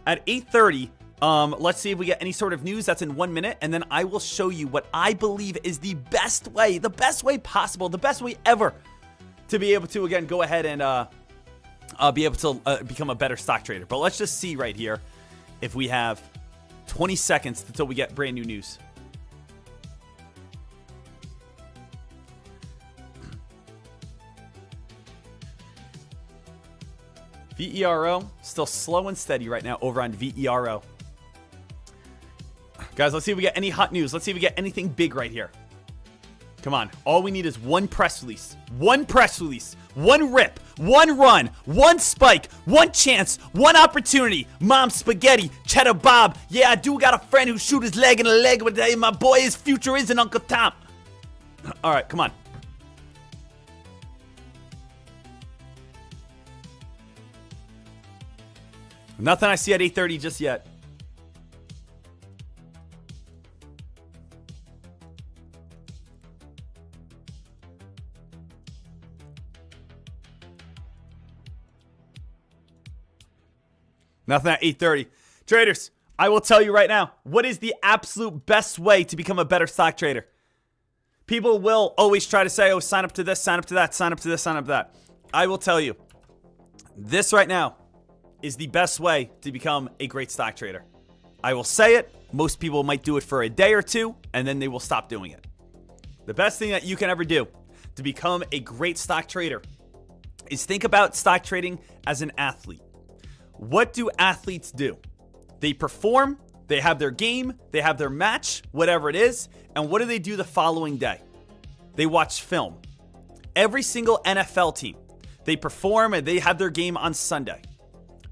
At 8:30, let's see if we get any sort of news. That's in 1 minute. And then I will show you what I believe is the best way possible, the best way ever to be able to, again, go ahead and be able to become a better stock trader. But let's just see right here if we have 20 seconds until we get brand new news. VERO, still slow and steady right now over on VERO. Guys, let's see if we get any hot news. Let's see if we get anything big right here. Come on. All we need is one press release. One press release. One rip. One run. One spike. One chance. One opportunity. Mom spaghetti. Cheddar Bob. Yeah, I do got a friend who shoot his leg in the leg, but my boy, his future isn't Uncle Tom. All right, come on. Nothing I see at 8:30 just yet. Nothing at 8:30. Traders, I will tell you right now, what is the absolute best way to become a better stock trader? People will always try to say, oh, sign up to this, sign up to that, sign up to this, sign up to that. I will tell you, this right now is the best way to become a great stock trader. I will say it. Most people might do it for a day or two, and then they will stop doing it. The best thing that you can ever do to become a great stock trader is think about stock trading as an athlete. What do athletes do? They perform, they have their game, they have their match, whatever it is, and what do they do the following day? They watch film. Every single NFL team, they perform and they have their game on Sunday.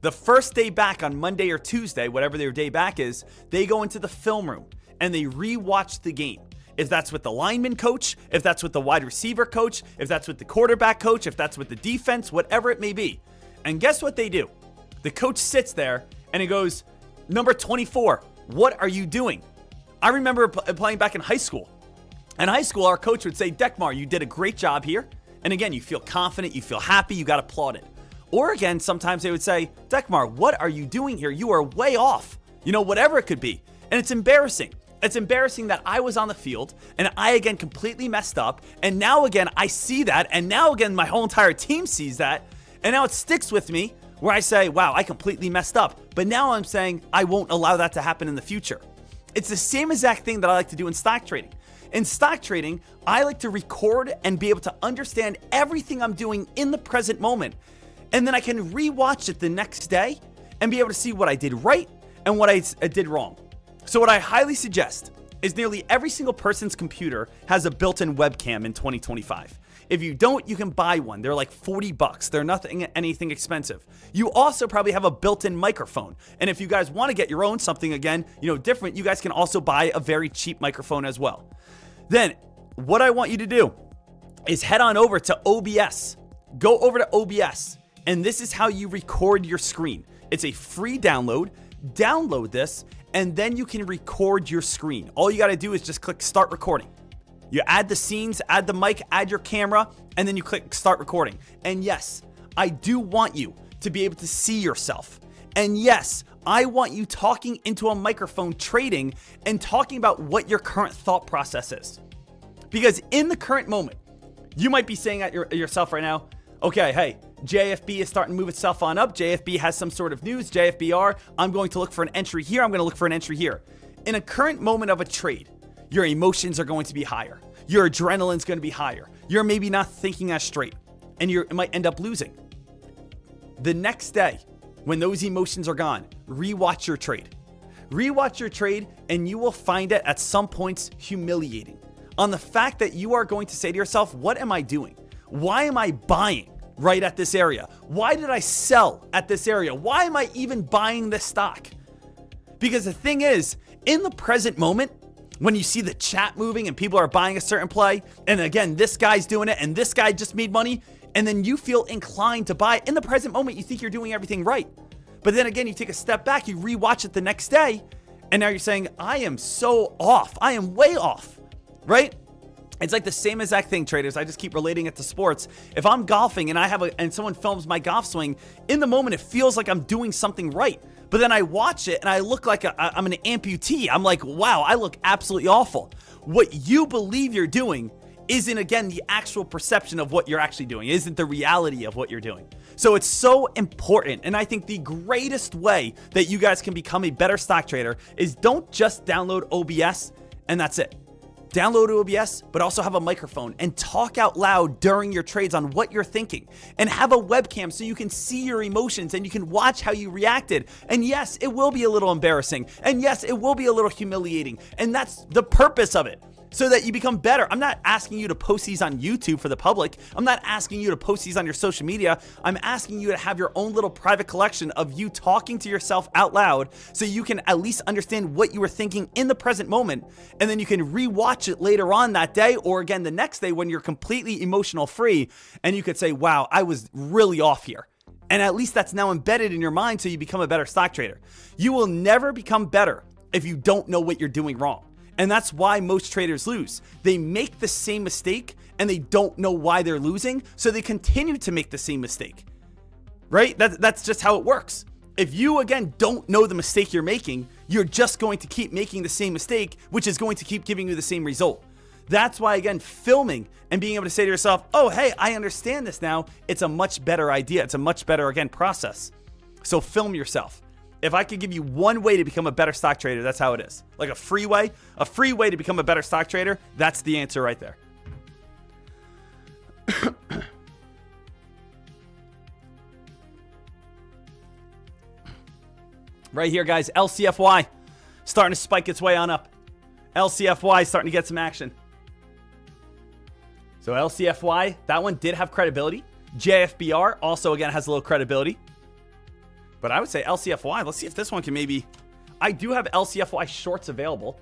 The first day back on Monday or Tuesday, whatever their day back is, they go into the film room and they rewatch the game. If that's with the lineman coach, if that's with the wide receiver coach, if that's with the quarterback coach, if that's with the defense, whatever it may be. And guess what they do? The coach sits there and he goes, number 24, what are you doing? I remember playing back in high school. In high school, our coach would say, Dekmar, you did a great job here. And again, you feel confident, you feel happy, you got applauded. Or again, sometimes they would say, Dekmar, what are you doing here? You are way off. Whatever it could be. And it's embarrassing. It's embarrassing that I was on the field and I again completely messed up. And now again, I see that. And now again, my whole entire team sees that. And now it sticks with me where I say, wow, I completely messed up. But now I'm saying I won't allow that to happen in the future. It's the same exact thing that I like to do in stock trading. In stock trading, I like to record and be able to understand everything I'm doing in the present moment. And then I can rewatch it the next day and be able to see what I did right and what I did wrong. So what I highly suggest is nearly every single person's computer has a built-in webcam in 2025. If you don't, you can buy one. They're like $40. They're anything expensive. You also probably have a built-in microphone. And if you guys want to get your own something again, different, you guys can also buy a very cheap microphone as well. Then what I want you to do is head on over to OBS. Go over to OBS, and this is how you record your screen. It's a free download. Download this, and then you can record your screen. All you got to do is just click start recording. You add the scenes, add the mic, add your camera, and then you click start recording. And yes, I do want you to be able to see yourself. And yes, I want you talking into a microphone, trading, and talking about what your current thought process is. Because in the current moment, you might be saying at yourself right now, okay, hey, JFB is starting to move itself on up. JFB has some sort of news. JFBR, I'm going to look for an entry here. I'm going to look for an entry here. In a current moment of a trade, your emotions are going to be higher. Your adrenaline's going to be higher. You're maybe not thinking as straight, and you might end up losing. The next day, when those emotions are gone, rewatch your trade. Rewatch your trade, and you will find it at some points humiliating. On the fact that you are going to say to yourself, what am I doing? Why am I buying right at this area? Why did I sell at this area? Why am I even buying this stock? Because the thing is, in the present moment, when you see the chat moving and people are buying a certain play, and again, this guy's doing it and this guy just made money, and then you feel inclined to buy, in the present moment, you think you're doing everything right. But then again, you take a step back, you rewatch it the next day, and now you're saying, I am so off. I am way off, right? It's like the same exact thing, traders. I just keep relating it to sports. If I'm golfing and and someone films my golf swing, in the moment, it feels like I'm doing something right. But then I watch it and I look like I'm an amputee. I'm like, wow, I look absolutely awful. What you believe you're doing isn't, again, the actual perception of what you're actually doing. It isn't the reality of what you're doing. So it's so important. And I think the greatest way that you guys can become a better stock trader is don't just download OBS and that's it. Download OBS, but also have a microphone and talk out loud during your trades on what you're thinking, and have a webcam so you can see your emotions and you can watch how you reacted. And yes, it will be a little embarrassing. And yes, it will be a little humiliating. And that's the purpose of it, so that you become better. I'm not asking you to post these on YouTube for the public. I'm not asking you to post these on your social media. I'm asking you to have your own little private collection of you talking to yourself out loud so you can at least understand what you were thinking in the present moment. And then you can rewatch it later on that day, or again the next day when you're completely emotional free, and you could say, wow, I was really off here. And at least that's now embedded in your mind so you become a better stock trader. You will never become better if you don't know what you're doing wrong. And that's why most traders lose. They make the same mistake and they don't know why they're losing, so they continue to make the same mistake, right? That's just how it works. If you, again, don't know the mistake you're making, you're just going to keep making the same mistake, which is going to keep giving you the same result. That's why, again, filming and being able to say to yourself, oh, hey, I understand this now. It's a much better idea. It's a much better, again, process. So film yourself. If I could give you one way to become a better stock trader, that's how it is. Like a free way to become a better stock trader, that's the answer right there. Right here, guys, LCFY starting to spike its way on up. LCFY starting to get some action. So LCFY, that one did have credibility. JFBR also, again, has a little credibility. But I would say LCFY. Let's see if this one can maybe... I do have LCFY shorts available.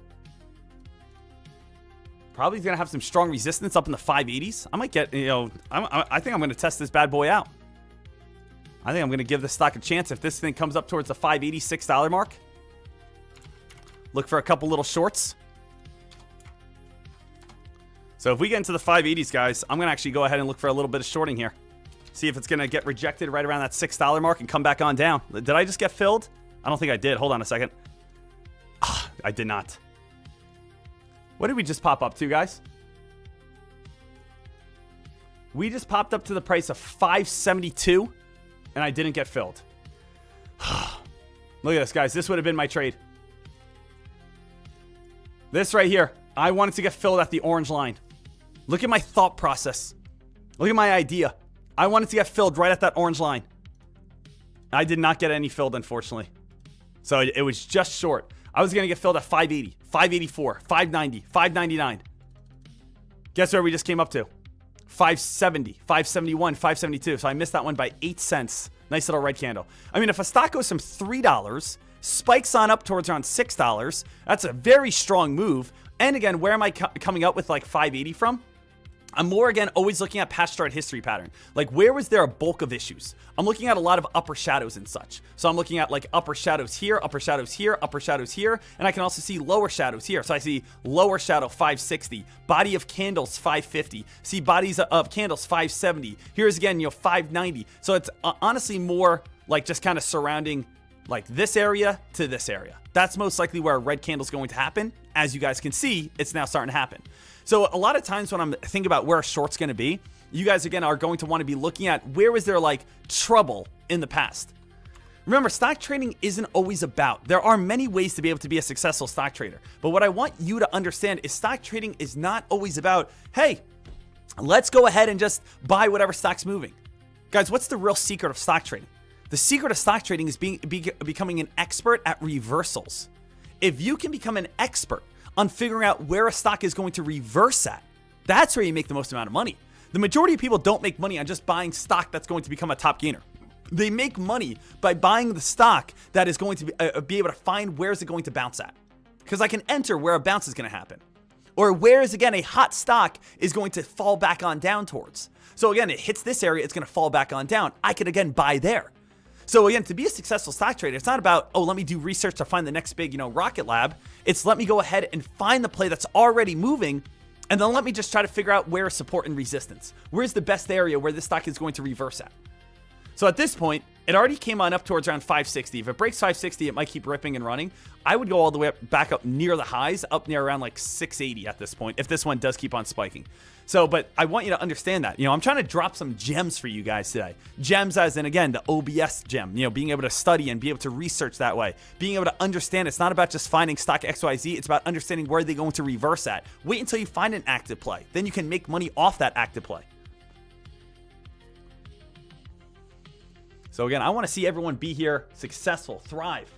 Probably going to have some strong resistance up in the 580s. I might get, I think I'm going to test this bad boy out. I think I'm going to give this stock a chance. If this thing comes up towards the $586 mark, look for a couple little shorts. So if we get into the 580s, guys, I'm going to actually go ahead and look for a little bit of shorting here. See if it's going to get rejected right around that $6 mark and come back on down. Did I just get filled? I don't think I did. Hold on a second. I did not. What did we just pop up to, guys? We just popped up to the price of $572, and I didn't get filled. Look at this, guys. This would have been my trade. This right here. I wanted to get filled at the orange line. Look at my thought process. Look at my idea. I wanted to get filled right at that orange line. I did not get any filled, unfortunately. So it was just short. I was going to get filled at 580, 584, 590, 599. Guess where we just came up to? 570, 571, 572. So I missed that one by 8 cents. Nice little red candle. I mean, if a stock goes from $3, spikes on up towards around $6, that's a very strong move. And again, where am I coming up with like 580 from? I'm more, again, always looking at past chart history pattern. Like, where was there a bulk of issues? I'm looking at a lot of upper shadows and such. So I'm looking at like upper shadows here, upper shadows here, upper shadows here, and I can also see lower shadows here. So I see lower shadow 560, body of candles 550, see bodies of candles 570. Here's again, 590. So it's honestly more like just kind of surrounding like this area to this area. That's most likely where a red candle is going to happen. As you guys can see, it's now starting to happen. So a lot of times when I'm thinking about where a short's going to be, you guys again are going to want to be looking at where was there like trouble in the past. Remember, stock trading isn't always about. There are many ways to be able to be a successful stock trader. But what I want you to understand is stock trading is not always about, hey, let's go ahead and just buy whatever stock's moving. Guys, what's the real secret of stock trading? The secret of stock trading is becoming an expert at reversals. If you can become an expert on figuring out where a stock is going to reverse at, that's where you make the most amount of money. The majority of people don't make money on just buying stock that's going to become a top gainer. They make money by buying the stock that is going to be able to find where is it going to bounce at. Because I can enter where a bounce is going to happen. Or where is, again, a hot stock is going to fall back on down towards. So again, it hits this area, it's going to fall back on down. I could, again, buy there. So again, to be a successful stock trader, it's not about, oh, let me do research to find the next big, rocket lab. It's let me go ahead and find the play that's already moving, and then let me just try to figure out where is support and resistance. Where's the best area where this stock is going to reverse at? So at this point, it already came on up towards around 560. If it breaks 560, it might keep ripping and running. I would go all the way back up near the highs, up near around like 680 at this point, if this one does keep on spiking. So, but I want you to understand that, I'm trying to drop some gems for you guys today. Gems as in, again, the OBS gem, being able to study and be able to research that way. Being able to understand it's not about just finding stock XYZ, it's about understanding where they're going to reverse at. Wait until you find an active play. Then you can make money off that active play. So again, I want to see everyone be here, successful, thrive.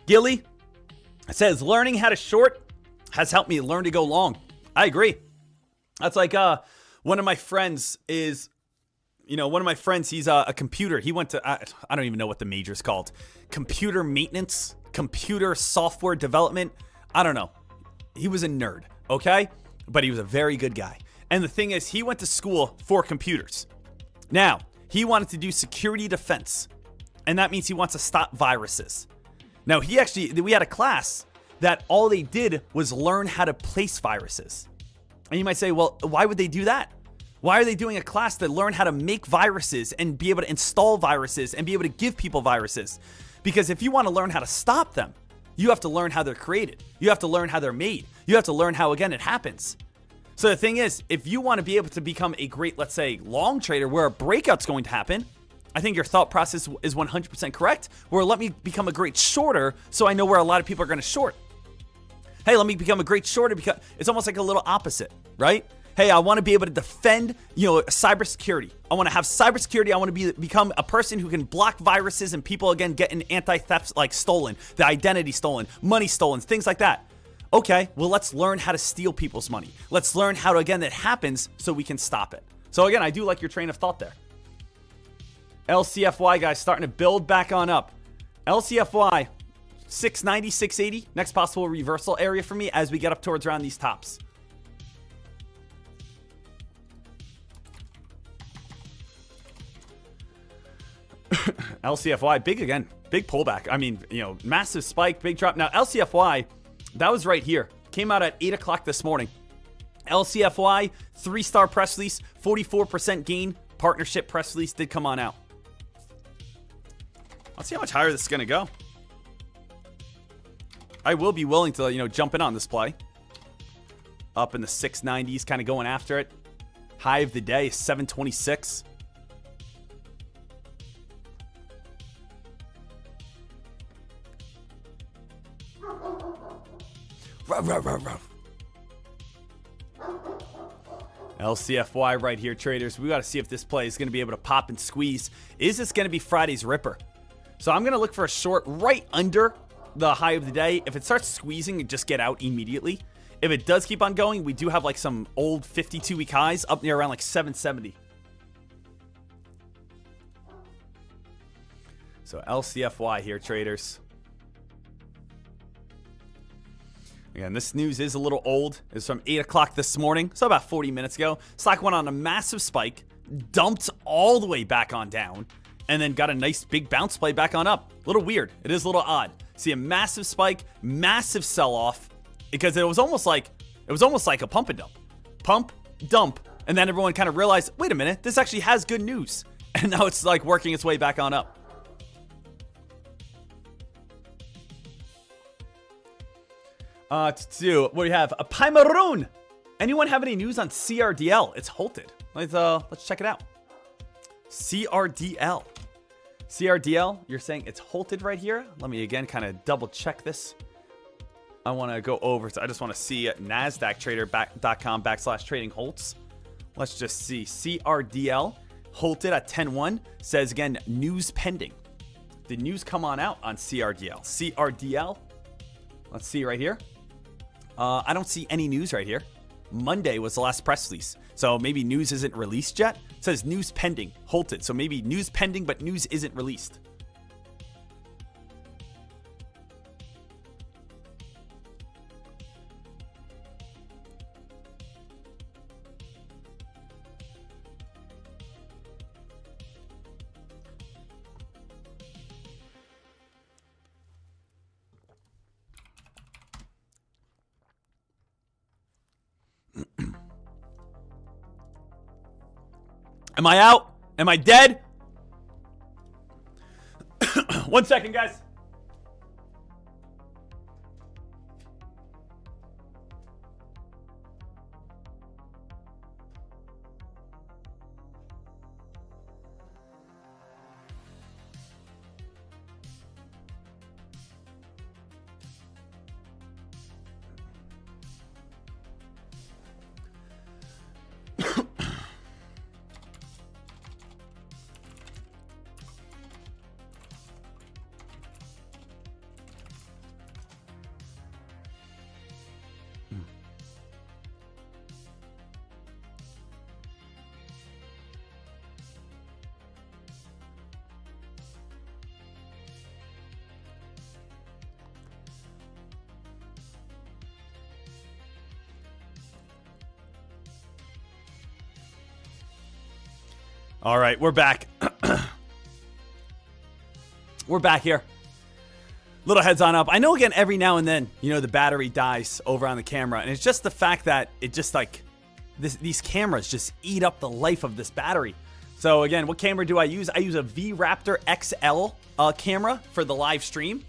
Gilly says, learning how to short has helped me learn to go long. I agree. That's like one of my friends is, he's a computer. He went to, I don't even know what the major is called. Computer maintenance, computer software development. I don't know. He was a nerd, okay? But he was a very good guy. And the thing is, he went to school for computers. Now, he wanted to do security defense. And that means he wants to stop viruses. Now, we had a class that all they did was learn how to place viruses. And you might say, well, why would they do that? Why are they doing a class to learn how to make viruses and be able to install viruses and be able to give people viruses? Because if you want to learn how to stop them, you have to learn how they're created. You have to learn how they're made. You have to learn how, again, it happens. So the thing is, if you want to be able to become a great, let's say, long trader where a breakout's going to happen, I think your thought process is 100% correct. Where let me become a great shorter so I know where a lot of people are going to short. Hey, let me become a great shorter because it's almost like a little opposite, right? Hey, I want to be able to defend, cybersecurity. I want to have cybersecurity. I want to become a person who can block viruses and people, again, getting anti-theft like stolen, the identity stolen, money stolen, things like that. Okay, well, let's learn how to steal people's money. Let's learn how to, again, that happens so we can stop it. So again, I do like your train of thought there. LCFY, guys, starting to build back on up. LCFY, 690, 680. Next possible reversal area for me as we get up towards around these tops. LCFY, big again. Big pullback. I mean, massive spike, big drop. Now, LCFY, that was right here. Came out at 8 o'clock this morning. LCFY, 3-star press release, 44% gain. Partnership press release did come on out. Let's see how much higher this is going to go. I will be willing to, jump in on this play. Up in the 690s, kind of going after it. High of the day is 726. LCFY right here, traders. We got to see if this play is going to be able to pop and squeeze. Is this going to be Friday's ripper? So I'm going to look for a short right under the high of the day. If it starts squeezing, just get out immediately. If it does keep on going, we do have like some old 52-week highs up near around like 770. So LCFY here, traders. Again, this news is a little old. It's from 8 o'clock this morning, so about 40 minutes ago. Stock went on a massive spike, dumped all the way back on down, and then got a nice big bounce play back on up. A little weird. It is a little odd. See a massive spike, massive sell-off, because it was almost like a pump and dump. Pump, dump, and then everyone kind of realized, wait a minute, this actually has good news. And now it's like working its way back on up. What do we have? A Pimaroon. Anyone have any news on CRDL? It's halted. Let's check it out. CRDL. CRDL, you're saying it's halted right here? Let me again kind of double check this. I want to go over. I just want to see at NASDAQtrader.com/trading halts. Let's just see. CRDL halted at 10-1. Says again, news pending. Did news come on out on CRDL? CRDL. Let's see right here. I don't see any news right here. Monday was the last press release. So maybe news isn't released yet. It says news pending, halted. So maybe news pending, but news isn't released. Am I out? Am I dead? 1 second, guys. All right, we're back. We're back here. Little heads on up. I know, again, every now and then, the battery dies over on the camera. And it's just the fact that it just like, these cameras just eat up the life of this battery. So again, what camera do I use? I use a V-Raptor XL camera for the live stream.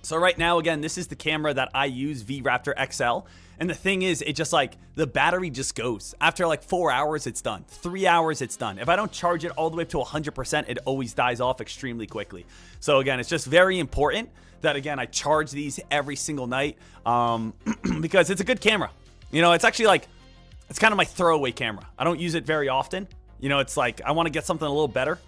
So right now, again, this is the camera that I use, V-Raptor XL. And the thing is, it just like, the battery just goes. After like 4 hours, it's done. 3 hours, it's done. If I don't charge it all the way up to 100%, it always dies off extremely quickly. So again, it's just very important that, again, I charge these every single night because it's a good camera. It's actually like, it's kind of my throwaway camera. I don't use it very often. It's like, I want to get something a little better.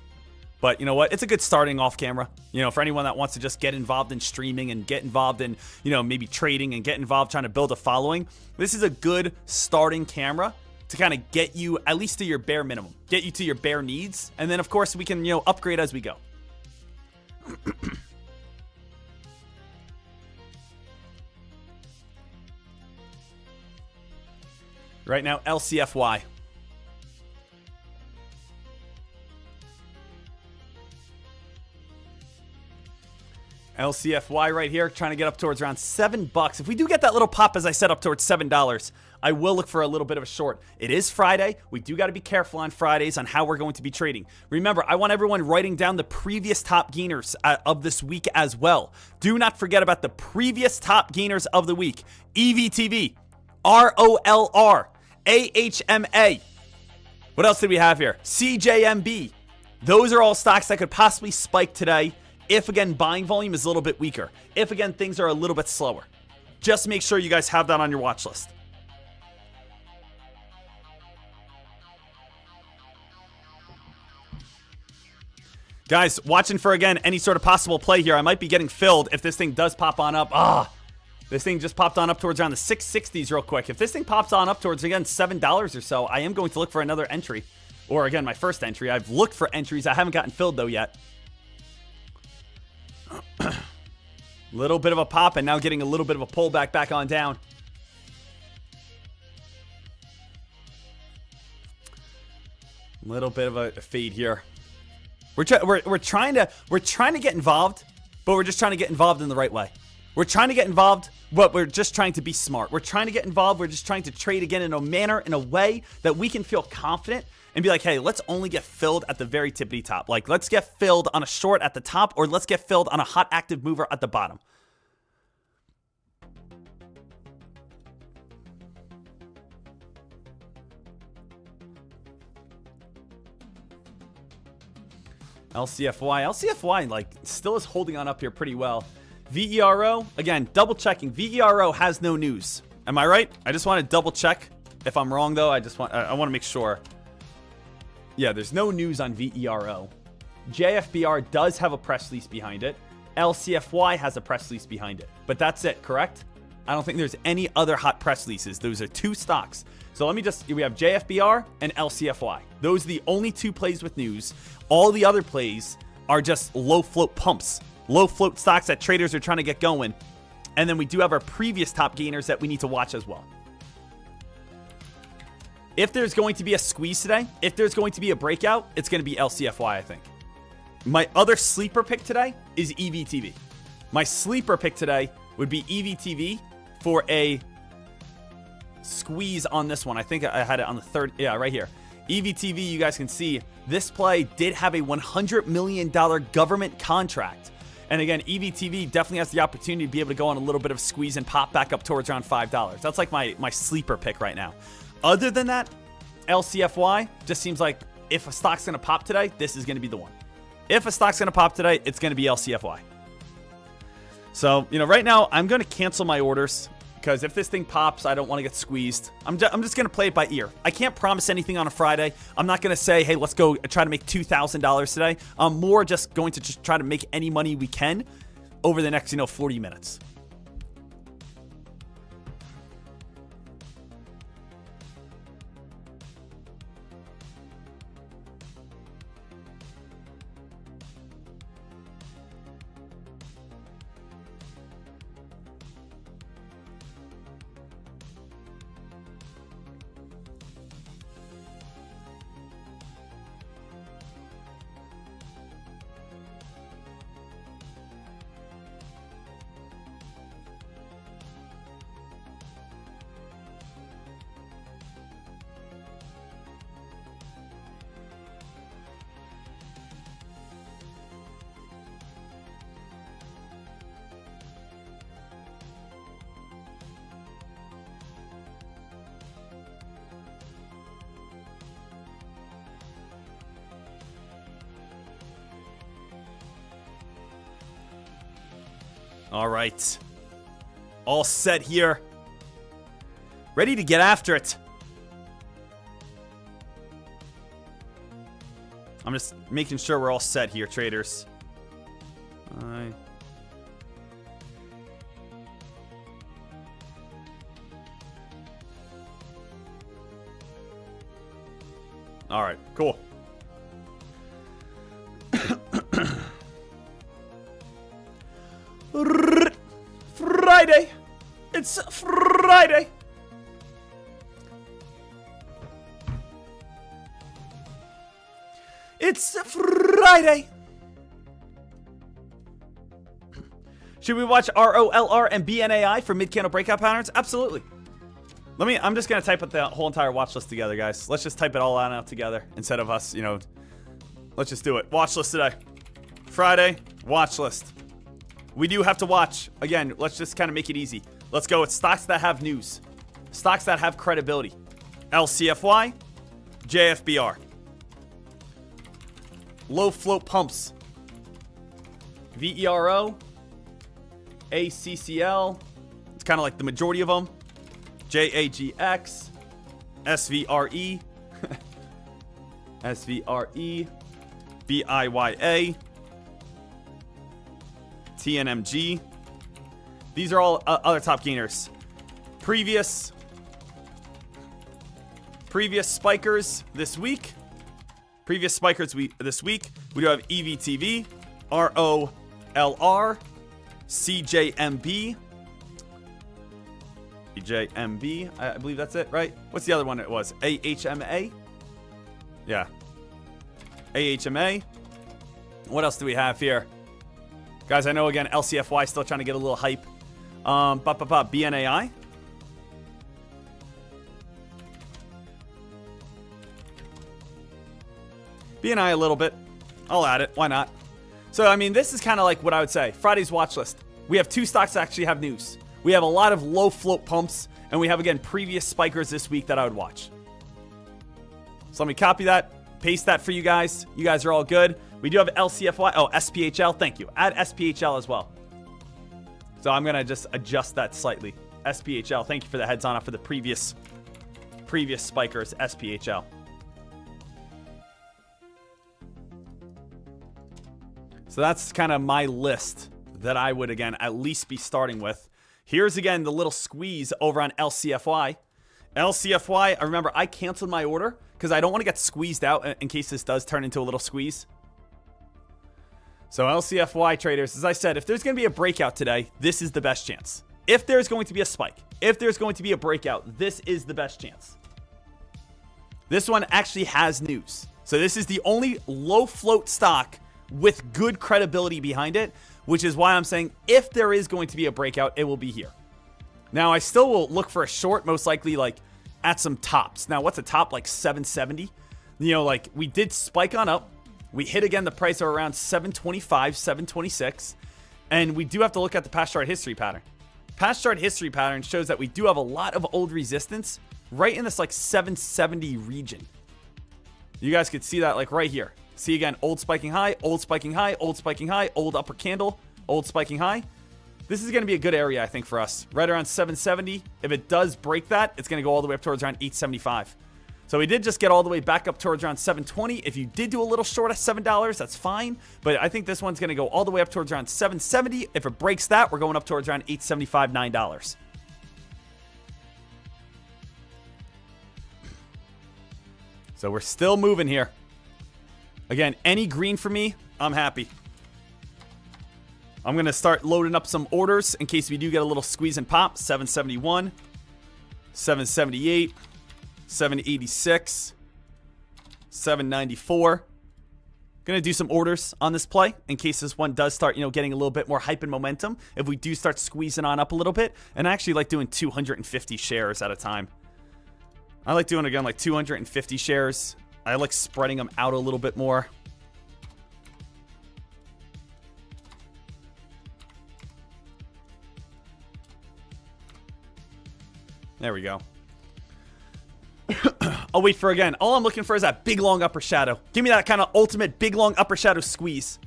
But you know what? It's a good starting off camera, for anyone that wants to just get involved in streaming and get involved in, maybe trading and get involved trying to build a following. This is a good starting camera to kind of get you at least to your bare minimum, get you to your bare needs. And then, of course, we can, upgrade as we go. Right now, LCFY. LCFY right here, trying to get up towards around $7. If we do get that little pop, as I said, up towards $7, I will look for a little bit of a short. It is Friday. We do got to be careful on Fridays on how we're going to be trading. Remember, I want everyone writing down the previous top gainers of this week as well. Do not forget about the previous top gainers of the week. EVTV, ROLR, AHMA. What else did we have here? CJMB. Those are all stocks that could possibly spike today if, again, buying volume is a little bit weaker. If, again, things are a little bit slower. Just make sure you guys have that on your watch list. Guys, watching for, again, any sort of possible play here. I might be getting filled if this thing does pop on up. This thing just popped on up towards around the 660s real quick. If this thing pops on up towards, again, $7 or so, I am going to look for another entry. Or, again, my first entry. I've looked for entries. I haven't gotten filled, though, yet. Little bit of a pop, and now getting a little bit of a pullback back on down. Little bit of a fade here. We're trying to get involved, but we're just trying to get involved in the right way. We're trying to get involved, but we're just trying to be smart. We're trying to get involved. We're just trying to trade again in a manner, in a way that we can feel confident and be like, hey, let's only get filled at the very tippity top. Like, let's get filled on a short at the top, or let's get filled on a hot active mover at the bottom. LCFY, like, still is holding on up here pretty well. VERO, again, double checking. VERO has no news. Am I right? I just want to double check. If I'm wrong, though, I want to make sure. Yeah, there's no news on VERO. JFBR does have a press release behind it. LCFY has a press release behind it. But that's it, correct? I don't think there's any other hot press releases. Those are two stocks. So we have JFBR and LCFY. Those are the only two plays with news. All the other plays are just low float pumps. Low float stocks that traders are trying to get going. And then we do have our previous top gainers that we need to watch as well. If there's going to be a squeeze today, if there's going to be a breakout, it's going to be LCFY, I think. My other sleeper pick today is EVTV. My sleeper pick today would be EVTV for a squeeze on this one. I think I had it on the third. Yeah, right here. EVTV, you guys can see, this play did have a $100 million government contract. And again, EVTV definitely has the opportunity to be able to go on a little bit of squeeze and pop back up towards around $5. That's like my sleeper pick right now. Other than that, LCFY just seems like if a stock's going to pop today, this is going to be the one. If a stock's going to pop today, it's going to be LCFY. So, right now, I'm going to cancel my orders because if this thing pops, I don't want to get squeezed. I'm just going to play it by ear. I can't promise anything on a Friday. I'm not going to say, hey, let's go try to make $2,000 today. I'm more just going to just try to make any money we can over the next, 40 minutes. All right. All set here. Ready to get after it. I'm just making sure we're all set here, traders. All right. All right, cool. Friday. It's Friday. It's Friday. Should we watch ROLR and BNAI for mid-candle breakout patterns? Absolutely. I'm just going to type up the whole entire watch list together, guys. Let's just type it all out together instead of us, let's just do it. Watch list today. Friday, watch list. We do have to watch. Again, let's just kind of make it easy. Let's go with stocks that have news. Stocks that have credibility. LCFY, JFBR. Low float pumps. VERO, ACCL. It's kind of like the majority of them. JAGX, SVRE, SVRE, BIYA, TNMG. These are all other top gainers. Previous spikers this week. This week. We do have EVTV, ROLR, CJMB. CJMB, I believe that's it, right? What's the other one it was? AHMA? Yeah. AHMA. What else do we have here? Guys, I know, again, LCFY still trying to get a little hype. BNAI. BNI a little bit. I'll add it. Why not? So, I mean, this is kind of like what I would say. Friday's watch list. We have 2 stocks that actually have news. We have a lot of low float pumps. And we have, again, previous spikers this week that I would watch. So let me copy that. Paste that for you guys. You guys are all good. We do have LCFY. Oh, SPHL. Thank you. Add SPHL as well. So I'm going to just adjust that slightly. SPHL. Thank you for the heads on up for the previous spikers. SPHL. So that's kind of my list that I would, again, at least be starting with. Here's, again, the little squeeze over on LCFY. LCFY, I remember I canceled my order because I don't want to get squeezed out in case this does turn into a little squeeze. So LCFY traders, as I said, if there's going to be a breakout today, this is the best chance. If there's going to be a spike, if there's going to be a breakout, this is the best chance. This one actually has news. So this is the only low float stock with good credibility behind it, which is why I'm saying if there is going to be a breakout, it will be here. Now, I still will look for a short, most likely like at some tops. Now, what's a top? Like 770? You know, like we did spike on up. We hit again the price of around 725, 726. And we do have to look at the past chart history pattern. Past chart history pattern shows that we do have a lot of old resistance right in this like 770 region. You guys could see that like right here. See again, old spiking high, old spiking high, old spiking high, old upper candle, old spiking high. This is going to be a good area, I think, for us. Right around 770. If it does break that, it's going to go all the way up towards around 875. So we did just get all the way back up towards around 720. If you did do a little short at $7, that's fine. But I think this one's going to go all the way up towards around 770. If it breaks that, we're going up towards around 875, $9. So we're still moving here. Again, any green for me, I'm happy. I'm going to start loading up some orders in case we do get a little squeeze and pop. 771, 778, 786, 794. Going to do some orders on this play in case this one does start, getting a little bit more hype and momentum. If we do start squeezing on up a little bit. And I actually like doing 250 shares at a time. I like doing, again, like 250 shares. I like spreading them out a little bit more. There we go. I'll wait for, again, all I'm looking for is that big, long upper shadow. Give me that kind of ultimate big, long upper shadow squeeze.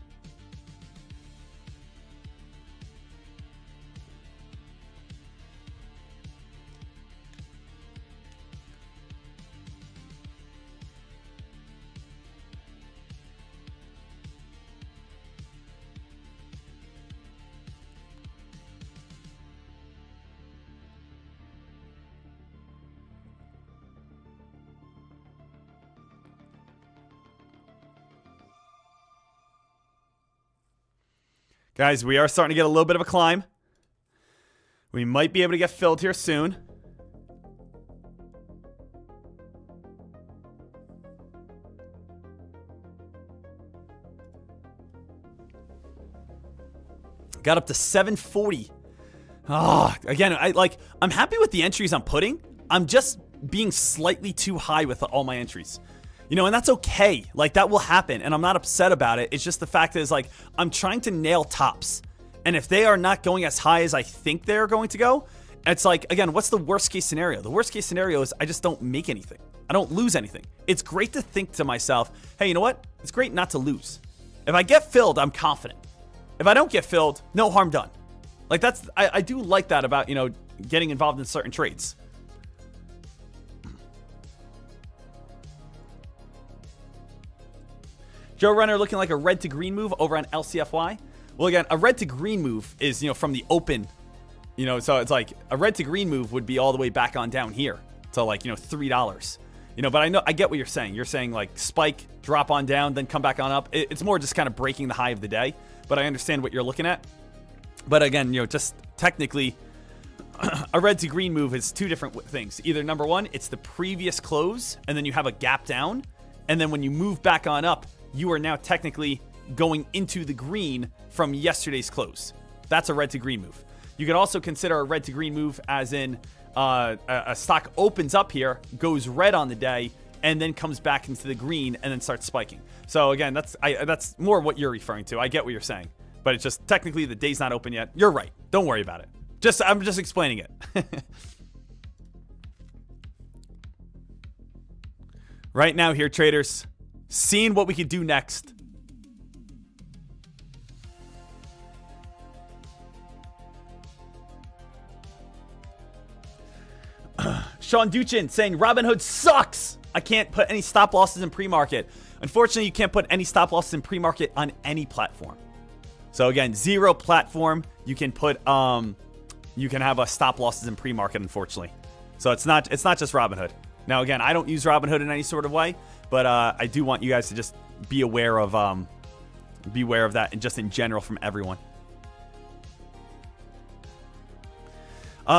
Guys, we are starting to get a little bit of a climb. We might be able to get filled here soon. Got up to 740. Again, I'm happy with the entries I'm putting. I'm just being slightly too high with all my entries. And that's okay. Like, that will happen, and I'm not upset about it. It's just the fact is, like, I'm trying to nail tops. And if they are not going as high as I think they're going to go, it's like, again, what's the worst case scenario? The worst case scenario is I just don't make anything. I don't lose anything. It's great to think to myself, hey, you know what? It's great not to lose. If I get filled, I'm confident. If I don't get filled, no harm done. Like, I do like that about, getting involved in certain trades. Joe Runner looking like a red to green move over on LCFY. Well, again, a red to green move is, from the open, so it's like a red to green move would be all the way back on down here to like, $3. But I get what you're saying. You're saying like spike, drop on down, then come back on up. It's more just kind of breaking the high of the day, but I understand what you're looking at. But again, just technically, a red to green move is two different things. Either number one, it's the previous close, and then you have a gap down, and then when you move back on up, you are now technically going into the green from yesterday's close. That's a red to green move. You could also consider a red to green move as in a stock opens up here, goes red on the day, and then comes back into the green and then starts spiking. So again, that's more what you're referring to. I get what you're saying, but it's just technically the day's not open yet. You're right. Don't worry about it. I'm just explaining it. Right now here, traders, seeing what we could do next. Sean Duchin saying Robinhood sucks. I can't put any stop losses in pre-market. Unfortunately, you can't put any stop losses in pre-market on any platform. So again, zero platform you can put you can have a stop losses in pre-market, unfortunately. So it's not just Robinhood. Now again, I don't use Robinhood in any sort of way, but I do want you guys to just be aware of that, and just in general from everyone.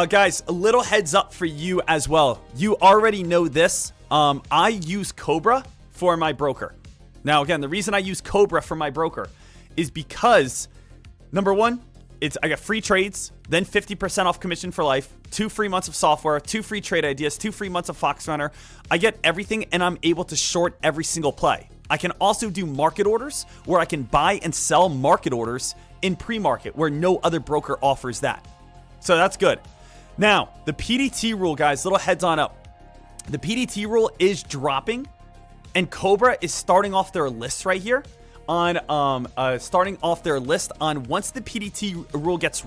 Guys, a little heads up for you as well. You already know this. I use Cobra for my broker. Now, again, the reason I use Cobra for my broker is because, number one, I got free trades, then 50% off commission for life, 2 free months of software, 2 free trade ideas, 2 free months of Fox Runner. I get everything, and I'm able to short every single play. I can also do market orders where I can buy and sell market orders in pre-market where no other broker offers that. So that's good. Now, the PDT rule, guys, little heads on up. The PDT rule is dropping, and Cobra is starting off their list right here on once the PDT rule gets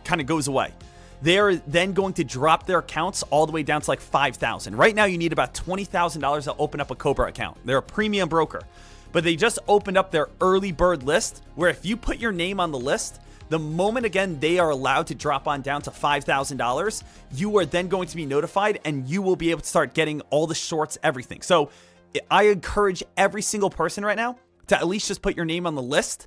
kind of goes away. They are then going to drop their accounts all the way down to like 5,000. Right now, you need about $20,000 to open up a Cobra account. They're a premium broker, but they just opened up their early bird list where if you put your name on the list, the moment, again, they are allowed to drop on down to $5,000, you are then going to be notified and you will be able to start getting all the shorts, everything. So I encourage every single person right now to at least just put your name on the list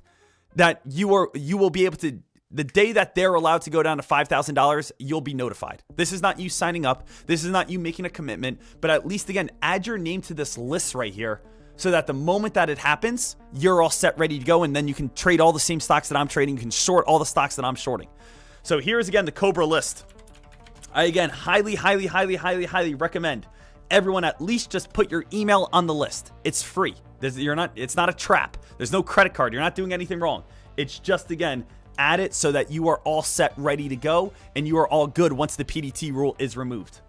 that you will be able to, the day that they're allowed to go down to $5,000, you'll be notified. This is not you signing up. This is not you making a commitment, but at least, again, add your name to this list right here, so that the moment that it happens, you're all set, ready to go, and then you can trade all the same stocks that I'm trading. You can short all the stocks that I'm shorting. So here's, again, the Cobra list. I, again, highly recommend everyone at least just put your email on the list. It's free. It's not a trap. There's no credit card. You're not doing anything wrong. It's just, again, add it so that you are all set, ready to go, and you are all good once the PDT rule is removed.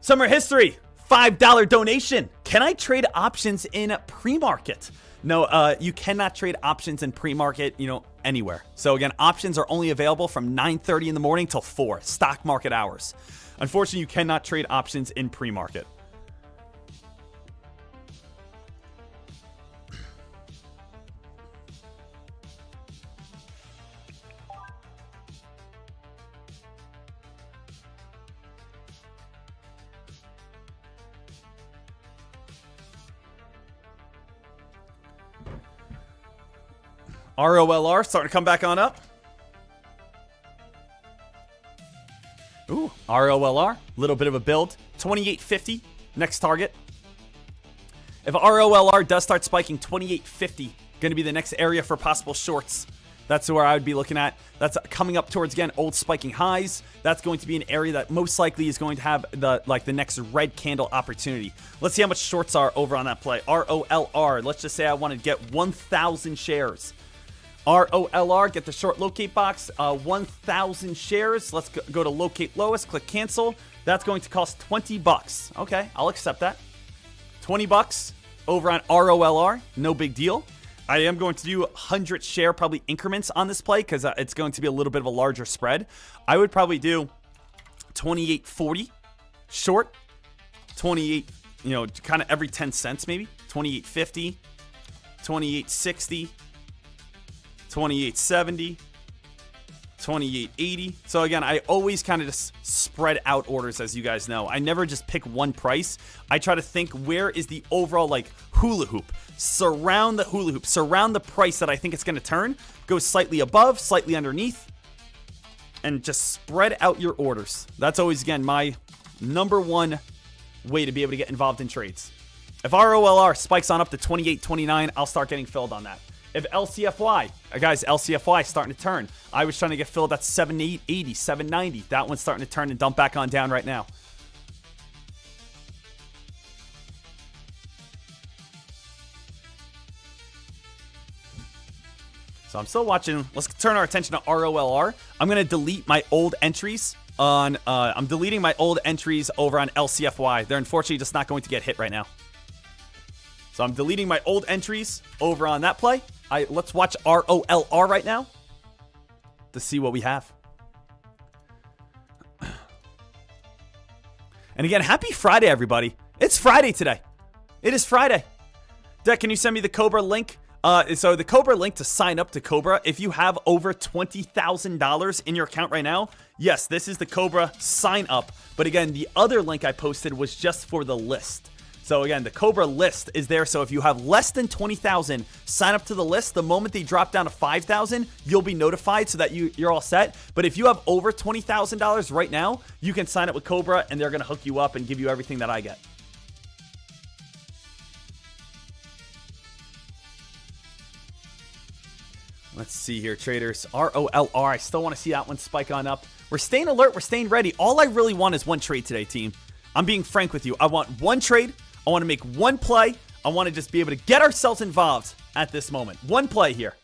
Summer history. $5 donation. Can I trade options in pre-market? No, you cannot trade options in pre-market, anywhere. So again, options are only available from 9:30 in the morning till 4, stock market hours. Unfortunately, you cannot trade options in pre-market. ROLR starting to come back on up. Ooh, ROLR, little bit of a build. 2850, next target. If ROLR does start spiking, 2850, going to be the next area for possible shorts. That's where I would be looking at. That's coming up towards, again, old spiking highs. That's going to be an area that most likely is going to have the next red candle opportunity. Let's see how much shorts are over on that play. ROLR, let's just say I want to get 1,000 shares. ROLR, get the short locate box, 1,000 shares. Let's go to locate lowest, click cancel. That's going to cost $20. Okay, I'll accept that. $20 over on ROLR, no big deal. I am going to do 100 share probably increments on this play because it's going to be a little bit of a larger spread. I would probably do 28.40 short, 28, kind of every 10 cents maybe. 28.50, 28.60, 28.70, 28.80. So again, I always kind of just spread out orders, as you guys know. I never just pick one price. I try to think, where is the overall like hula hoop? Surround the hula hoop, surround the price that I think it's going to turn. Go slightly above, slightly underneath, and just spread out your orders. That's always, again, my number one way to be able to get involved in trades. If ROLR spikes on up to 28.29, I'll start getting filled on that. If LCFY, guys, LCFY is starting to turn. I was trying to get filled at 7.80, 7.90. That one's starting to turn and dump back on down right now. So I'm still watching. Let's turn our attention to ROLR. I'm going to delete my old entries on, I'm deleting my old entries over on LCFY. They're unfortunately just not going to get hit right now. So I'm deleting my old entries over on that play. Let's watch ROLR right now to see what we have. And again, happy Friday, everybody. It's Friday today. It is Friday. Deck, can you send me the Cobra link? So the Cobra link to sign up to Cobra, if you have over $20,000 in your account right now, yes, this is the Cobra sign up. But again, the other link I posted was just for the list. So again, the Cobra list is there. So if you have less than 20,000, sign up to the list. The moment they drop down to 5,000, you'll be notified so that you're all set. But if you have over $20,000 right now, you can sign up with Cobra and they're going to hook you up and give you everything that I get. Let's see here, traders. ROLR. I still want to see that one spike on up. We're staying alert. We're staying ready. All I really want is one trade today, team. I'm being frank with you. I want one trade. I want to make one play. I want to just be able to get ourselves involved at this moment. One play here.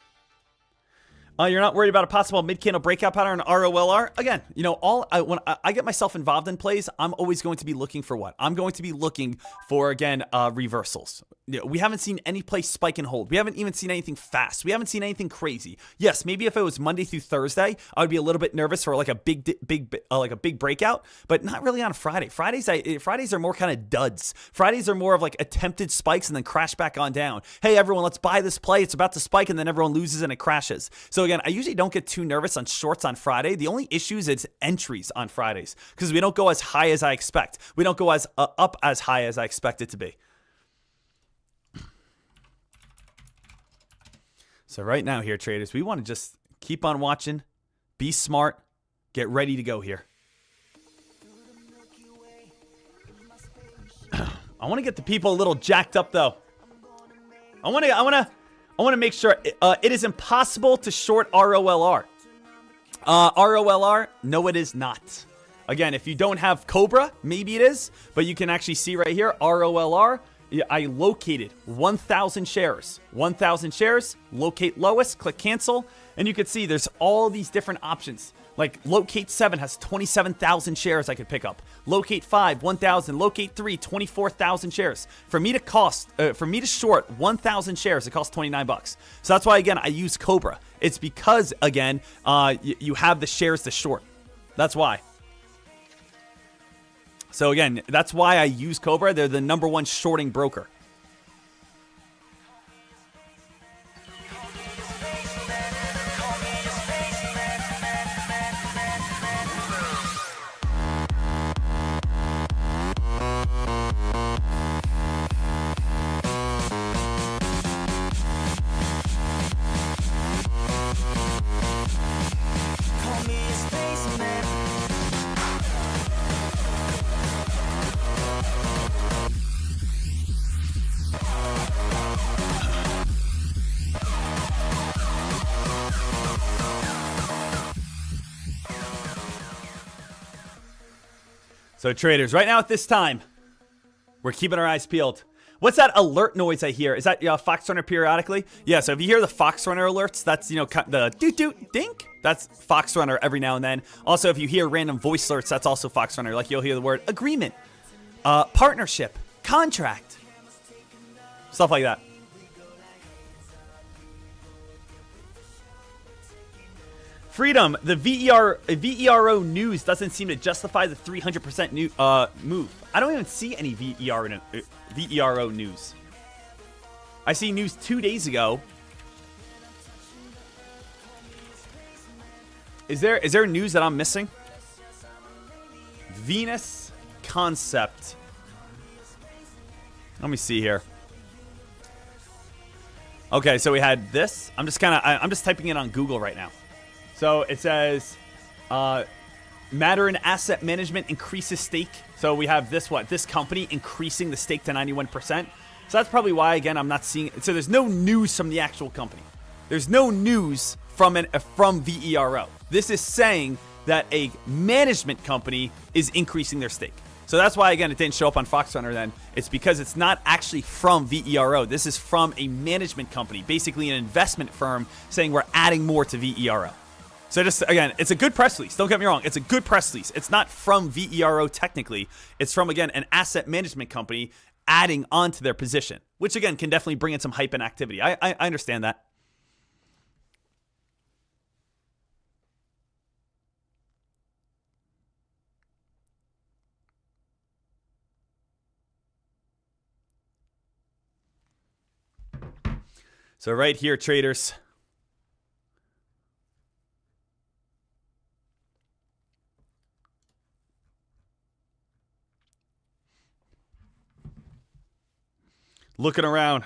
You're not worried about a possible mid-candle breakout pattern on ROLR? Again, you know, when I get myself involved in plays, I'm always going to be looking for what? I'm going to be looking for, again, reversals. You know, we haven't seen any play spike and hold. We haven't even seen anything fast. We haven't seen anything crazy. Yes, maybe if it was Monday through Thursday, I would be a little bit nervous for like a big breakout, but not really on a Friday. Fridays are more kind of duds. Fridays are more of like attempted spikes and then crash back on down. Hey, everyone, let's buy this play. It's about to spike, and then everyone loses and it crashes. So again, I usually don't get too nervous on shorts on Friday. The only issue is it's entries on Fridays because we don't go as high as I expect. We don't go as up as high as I expect it to be. So right now here, traders, we want to just keep on watching, be smart, get ready to go here. I want to get the people a little jacked up though. I want to make sure it is impossible to short ROLR. ROLR, no, it is not. Again, if you don't have Cobra, maybe it is, but you can actually see right here, ROLR. I located 1,000 shares. 1,000 shares, locate lowest, click cancel, and you can see there's all these different options. Like locate 7 has 27,000 shares I could pick up. Locate 5, 1,000. Locate 3, 24,000 shares. For me to short 1,000 shares, it costs $29. So that's why, again, I use Cobra. It's because, again, you have the shares to short. That's why. So again, that's why I use Cobra. They're the #1 shorting broker. So traders, right now at this time, we're keeping our eyes peeled. What's that alert noise I hear? Is that Fox Runner periodically? Yeah, so if you hear the Fox Runner alerts, that's, the doot-doot dink. That's Fox Runner every now and then. Also, if you hear random voice alerts, that's also Fox Runner. Like you'll hear the word agreement, partnership, contract, stuff like that. Freedom, the VERO news doesn't seem to justify the 300% move. I don't even see any VERO news. I see news 2 days ago. Is there news that I'm missing? Venus Concept. Let me see here. Okay, so we had this. I'm just typing it on Google right now. So it says, Matter in Asset Management increases stake. So we have this company increasing the stake to 91%. So that's probably why, again, I'm not seeing it. So there's no news from the actual company. There's no news from VERO. This is saying that a management company is increasing their stake. So that's why, again, it didn't show up on Fox Runner then. It's because it's not actually from VERO. This is from a management company, basically an investment firm saying we're adding more to VERO. So just, again, it's a good press release. Don't get me wrong. It's a good press release. It's not from VERO technically. It's from, again, an asset management company adding onto their position, which, again, can definitely bring in some hype and activity. I understand that. So right here, traders. Looking around.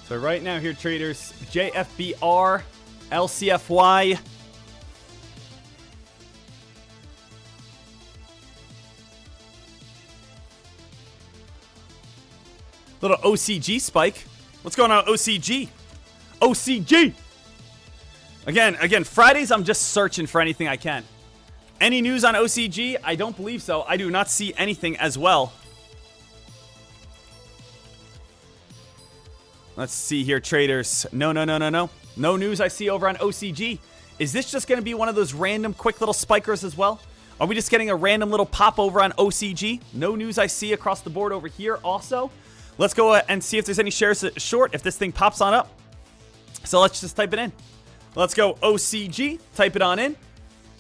So right now here, traders, JFBR, LCFY. Little OCG spike. What's going on, OCG? OCG! Again, Fridays, I'm just searching for anything I can. Any news on OCG? I don't believe so. I do not see anything as well. Let's see here, traders. No. No news I see over on OCG. Is this just going to be one of those random quick little spikers as well? Are we just getting a random little pop over on OCG? No news I see across the board over here also. Let's go and see if there's any shares short, if this thing pops on up. So let's just type it in. Let's go OCG, type it on in.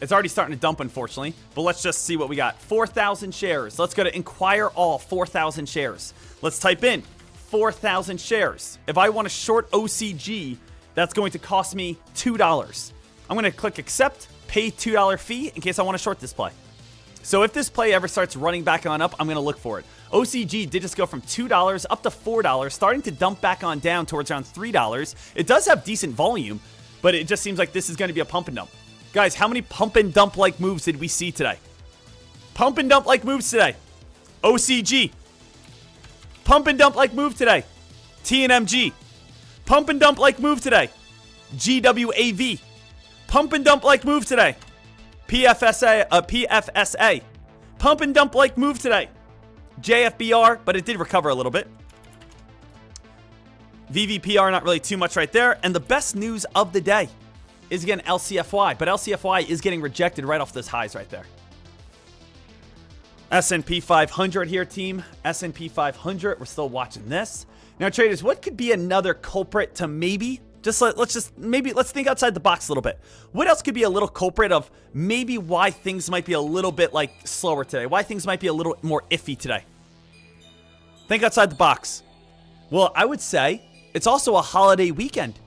It's already starting to dump, unfortunately, but let's just see what we got. 4,000 shares. Let's go to Inquire All, 4,000 shares. Let's type in 4,000 shares. If I want to short OCG, that's going to cost me $2. I'm going to click accept, pay $2 fee in case I want to short this play. So if this play ever starts running back on up, I'm going to look for it. OCG did just go from $2 up to $4, starting to dump back on down towards around $3. It does have decent volume, but it just seems like this is going to be a pump and dump. Guys, how many pump and dump like moves did we see today? Pump and dump like moves today. OCG. Pump and dump like move today. TNMG. Pump and dump like move today. GWAV. Pump and dump like move today. PFSA. Pump and dump like move today. JFBR, but it did recover a little bit. VVPR, not really too much right there. And the best news of the day is, again, LCFY. But LCFY is getting rejected right off those highs right there. S&P 500 here, team. S&P 500. We're still watching this. Now, traders, what could be another culprit to maybe... let's think outside the box a little bit. What else could be a little culprit of maybe why things might be a little bit like slower today? Why things might be a little more iffy today? Think outside the box. Well, I would say it's also a holiday weekend.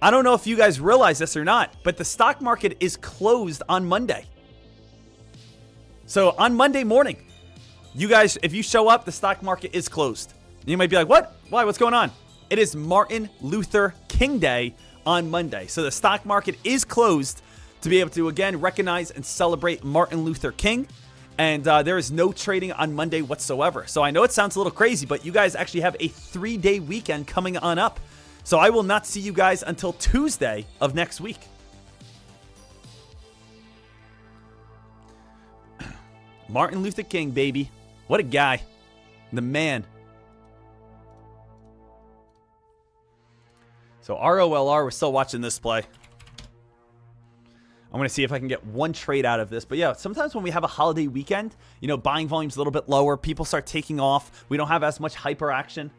I don't know if you guys realize this or not, but the stock market is closed on Monday. So on Monday morning, You guys, if you show up, the stock market is closed. You might be like, what? Why? What's going on? It is Martin Luther King Day on Monday. So the stock market is closed to be able to, again, recognize and celebrate Martin Luther King. And there is no trading on Monday whatsoever. So I know it sounds a little crazy, but you guys actually have a 3-day weekend coming on up. So I will not see you guys until Tuesday of next week. Martin Luther King, baby. What a guy. The man. So ROLR, we're still watching this play. I'm going to see if I can get one trade out of this. But yeah, sometimes when we have a holiday weekend, you know, buying volume's a little bit lower. People start taking off. We don't have as much hyper action.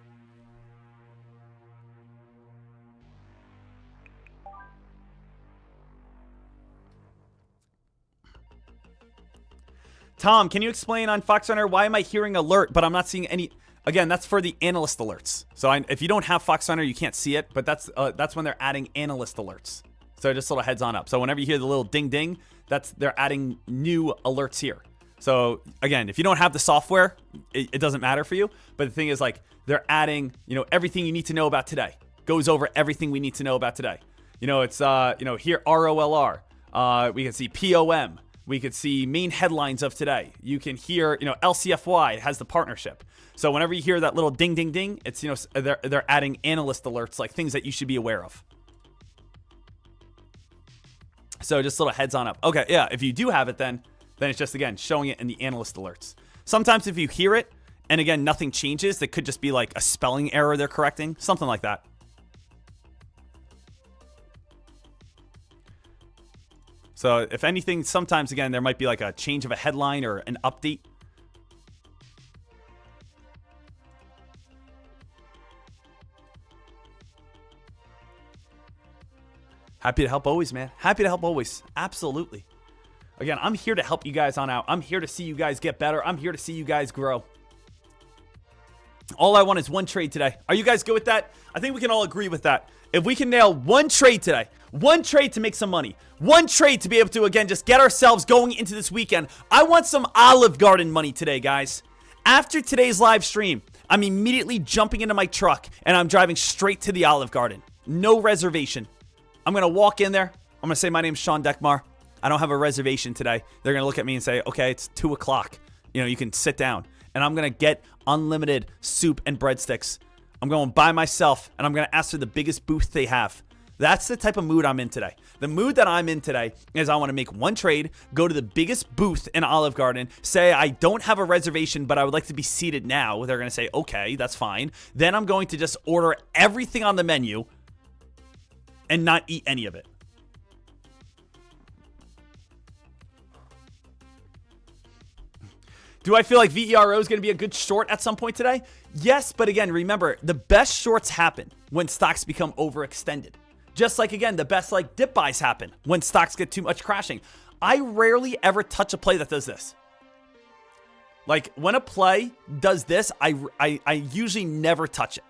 Tom, can you explain on Fox Runner why am I hearing alert, but I'm not seeing any? Again, that's for the analyst alerts. So if you don't have Fox Runner, you can't see it, but that's when they're adding analyst alerts. So just a little heads on up. So whenever you hear the little ding ding, they're adding new alerts here. So again, if you don't have the software, it doesn't matter for you. But the thing is, like, they're adding, you know, everything you need to know about today. Goes over everything we need to know about today. You know, it's you know, here ROLR. We can see POM. We could see main headlines of today. You can hear, you know, LCFY has the partnership. So whenever you hear that little ding, ding, ding, it's, you know, they're adding analyst alerts, like things that you should be aware of. So just a little heads on up. Okay, yeah, if you do have it, then it's just, again, showing it in the analyst alerts. Sometimes if you hear it, and again, nothing changes, it could just be like a spelling error they're correcting, something like that. So if anything, sometimes, again, there might be like a change of a headline or an update. Happy to help always, man. Happy to help always. Absolutely. Again, I'm here to help you guys on out. I'm here to see you guys get better. I'm here to see you guys grow. All I want is one trade today. Are you guys good with that? I think we can all agree with that. If we can nail one trade today, one trade to make some money, one trade to be able to, again, just get ourselves going into this weekend. I want some Olive Garden money today, guys. After today's live stream, I'm immediately jumping into my truck and I'm driving straight to the Olive Garden. No reservation. I'm going to walk in there. I'm going to say, my name's Sean Dekmar. I don't have a reservation today. They're going to look at me and say, okay, it's 2 o'clock. You know, you can sit down. And I'm going to get unlimited soup and breadsticks. I'm going by myself, and I'm going to ask for the biggest booth they have. That's the type of mood I'm in today. The mood that I'm in today is I want to make one trade, go to the biggest booth in Olive Garden, say I don't have a reservation, but I would like to be seated now. They're going to say, okay, that's fine. Then I'm going to just order everything on the menu and not eat any of it. Do I feel like VERO is going to be a good short at some point today? Yes, but again, remember, the best shorts happen when stocks become overextended. Just like, again, the best like dip buys happen when stocks get too much crashing. I rarely ever touch a play that does this. Like, when a play does this, I usually never touch it.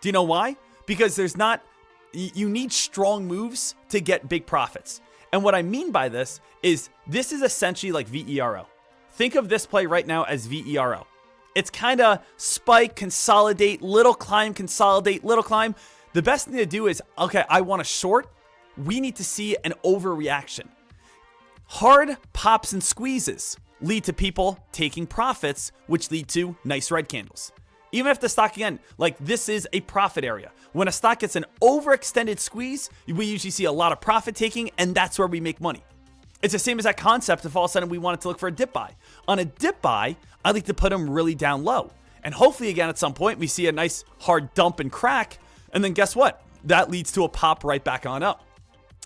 Do you know why? Because there's not, you need strong moves to get big profits. And what I mean by this is essentially like VERO. Think of this play right now as VERO. It's kind of spike, consolidate, little climb, consolidate, little climb. The best thing to do is, okay, I want a short. We need to see an overreaction. Hard pops and squeezes lead to people taking profits, which lead to nice red candles. Even if the stock, again, like this is a profit area. When a stock gets an overextended squeeze, we usually see a lot of profit taking, and that's where we make money. It's the same as that concept if all of a sudden we wanted to look for a dip buy. On a dip buy, I like to put them really down low. And hopefully, again, at some point, we see a nice hard dump and crack. And then guess what? That leads to a pop right back on up.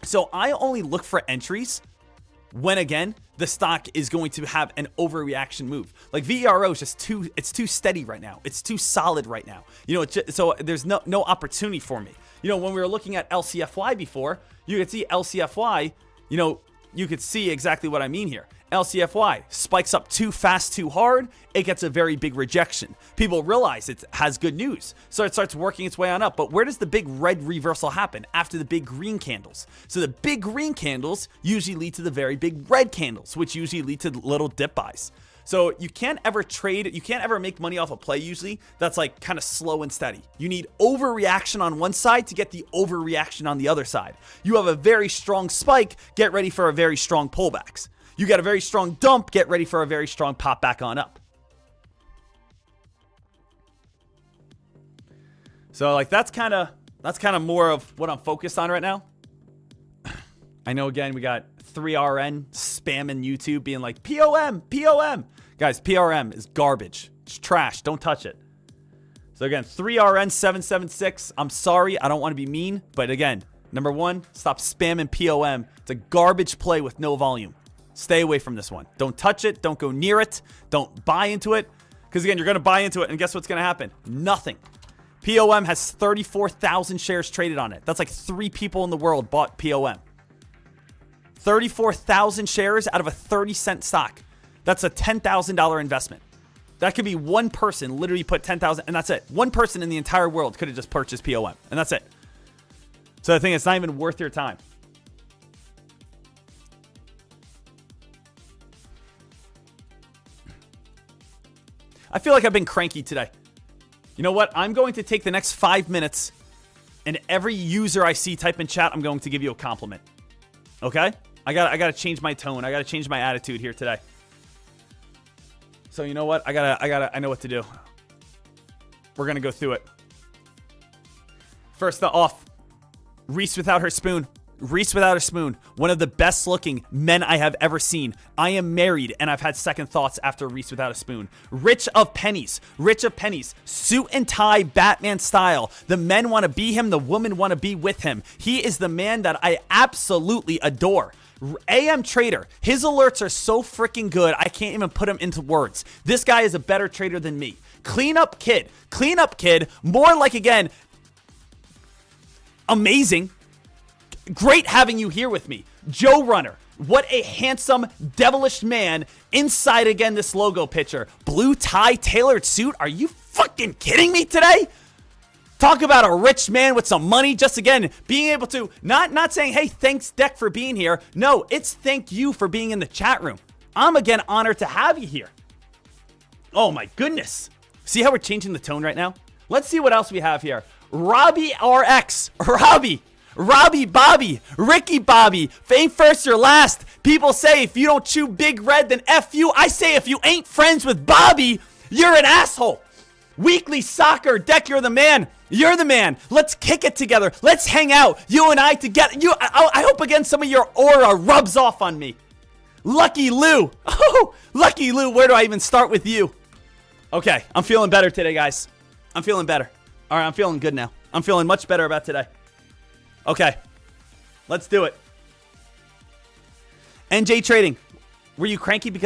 So I only look for entries when, again, the stock is going to have an overreaction move. Like VERO is just too steady right now. It's too solid right now. You know, so there's no opportunity for me. You know, when we were looking at LCFY before, you could see LCFY, you know, you could see exactly what I mean here. LCFY spikes up too fast, too hard. It gets a very big rejection. People realize it has good news. So it starts working its way on up. But where does the big red reversal happen? After the big green candles. So the big green candles usually lead to the very big red candles, which usually lead to little dip buys. So you can't ever trade, you can't ever make money off a play usually that's like kind of slow and steady. You need overreaction on one side to get the overreaction on the other side. You have a very strong spike, get ready for a very strong pullbacks. You got a very strong dump, get ready for a very strong pop back on up. So like that's kind of more of what I'm focused on right now. I know again we got 3RN spamming YouTube being like POM. Guys, PRM is garbage. It's trash. Don't touch it. So again, 3RN776. I'm sorry. I don't want to be mean. But again, number one, stop spamming POM. It's a garbage play with no volume. Stay away from this one. Don't touch it. Don't go near it. Don't buy into it. Because again, you're going to buy into it and guess what's going to happen? Nothing. POM has 34,000 shares traded on it. That's like 3 people in the world bought POM. 34,000 shares out of a 30-cent stock. That's a $10,000 investment. That could be one person literally put 10,000 and that's it. One person in the entire world could have just purchased POM and that's it. So I think it's not even worth your time. I feel like I've been cranky today. You know what? I'm going to take the next 5 minutes and every user I see type in chat, I'm going to give you a compliment. Okay? I got to change my tone. I got to change my attitude here today. So you know what? I know what to do. We're going to go through it. First off, Reese without her spoon. Reese without a spoon. One of the best looking men I have ever seen. I am married and I've had second thoughts after Reese without a spoon. Rich of pennies. Rich of pennies. Suit and tie, Batman style. The men want to be him. The women want to be with him. He is the man that I absolutely adore. AM Trader. His alerts are so freaking good. I can't even put them into words. This guy is a better trader than me. Clean up kid. Clean up kid. More like, again, amazing. Great having you here with me. Joe Runner. What a handsome, devilish man inside, again, this logo picture. Blue tie, tailored suit. Are you fucking kidding me today? Talk about a rich man with some money. Just, again, being able to, not saying, hey, thanks, Deck, for being here. No, it's thank you for being in the chat room. I'm, again, honored to have you here. Oh, my goodness. See how we're changing the tone right now? Let's see what else we have here. Robbie RX. Robbie Bobby, Ricky Bobby, ain't first or last. People say if you don't chew Big Red, then F you. I say if you ain't friends with Bobby, you're an asshole. Weekly Soccer, Deck, you're the man. You're the man. Let's kick it together. Let's hang out. You and I together. I hope again some of your aura rubs off on me. Lucky Lou. Oh, Lucky Lou, where do I even start with you? Okay, I'm feeling better today, guys. I'm feeling better. All right, I'm feeling good now. I'm feeling much better about today. Okay, let's do it. NJ Trading, were you cranky because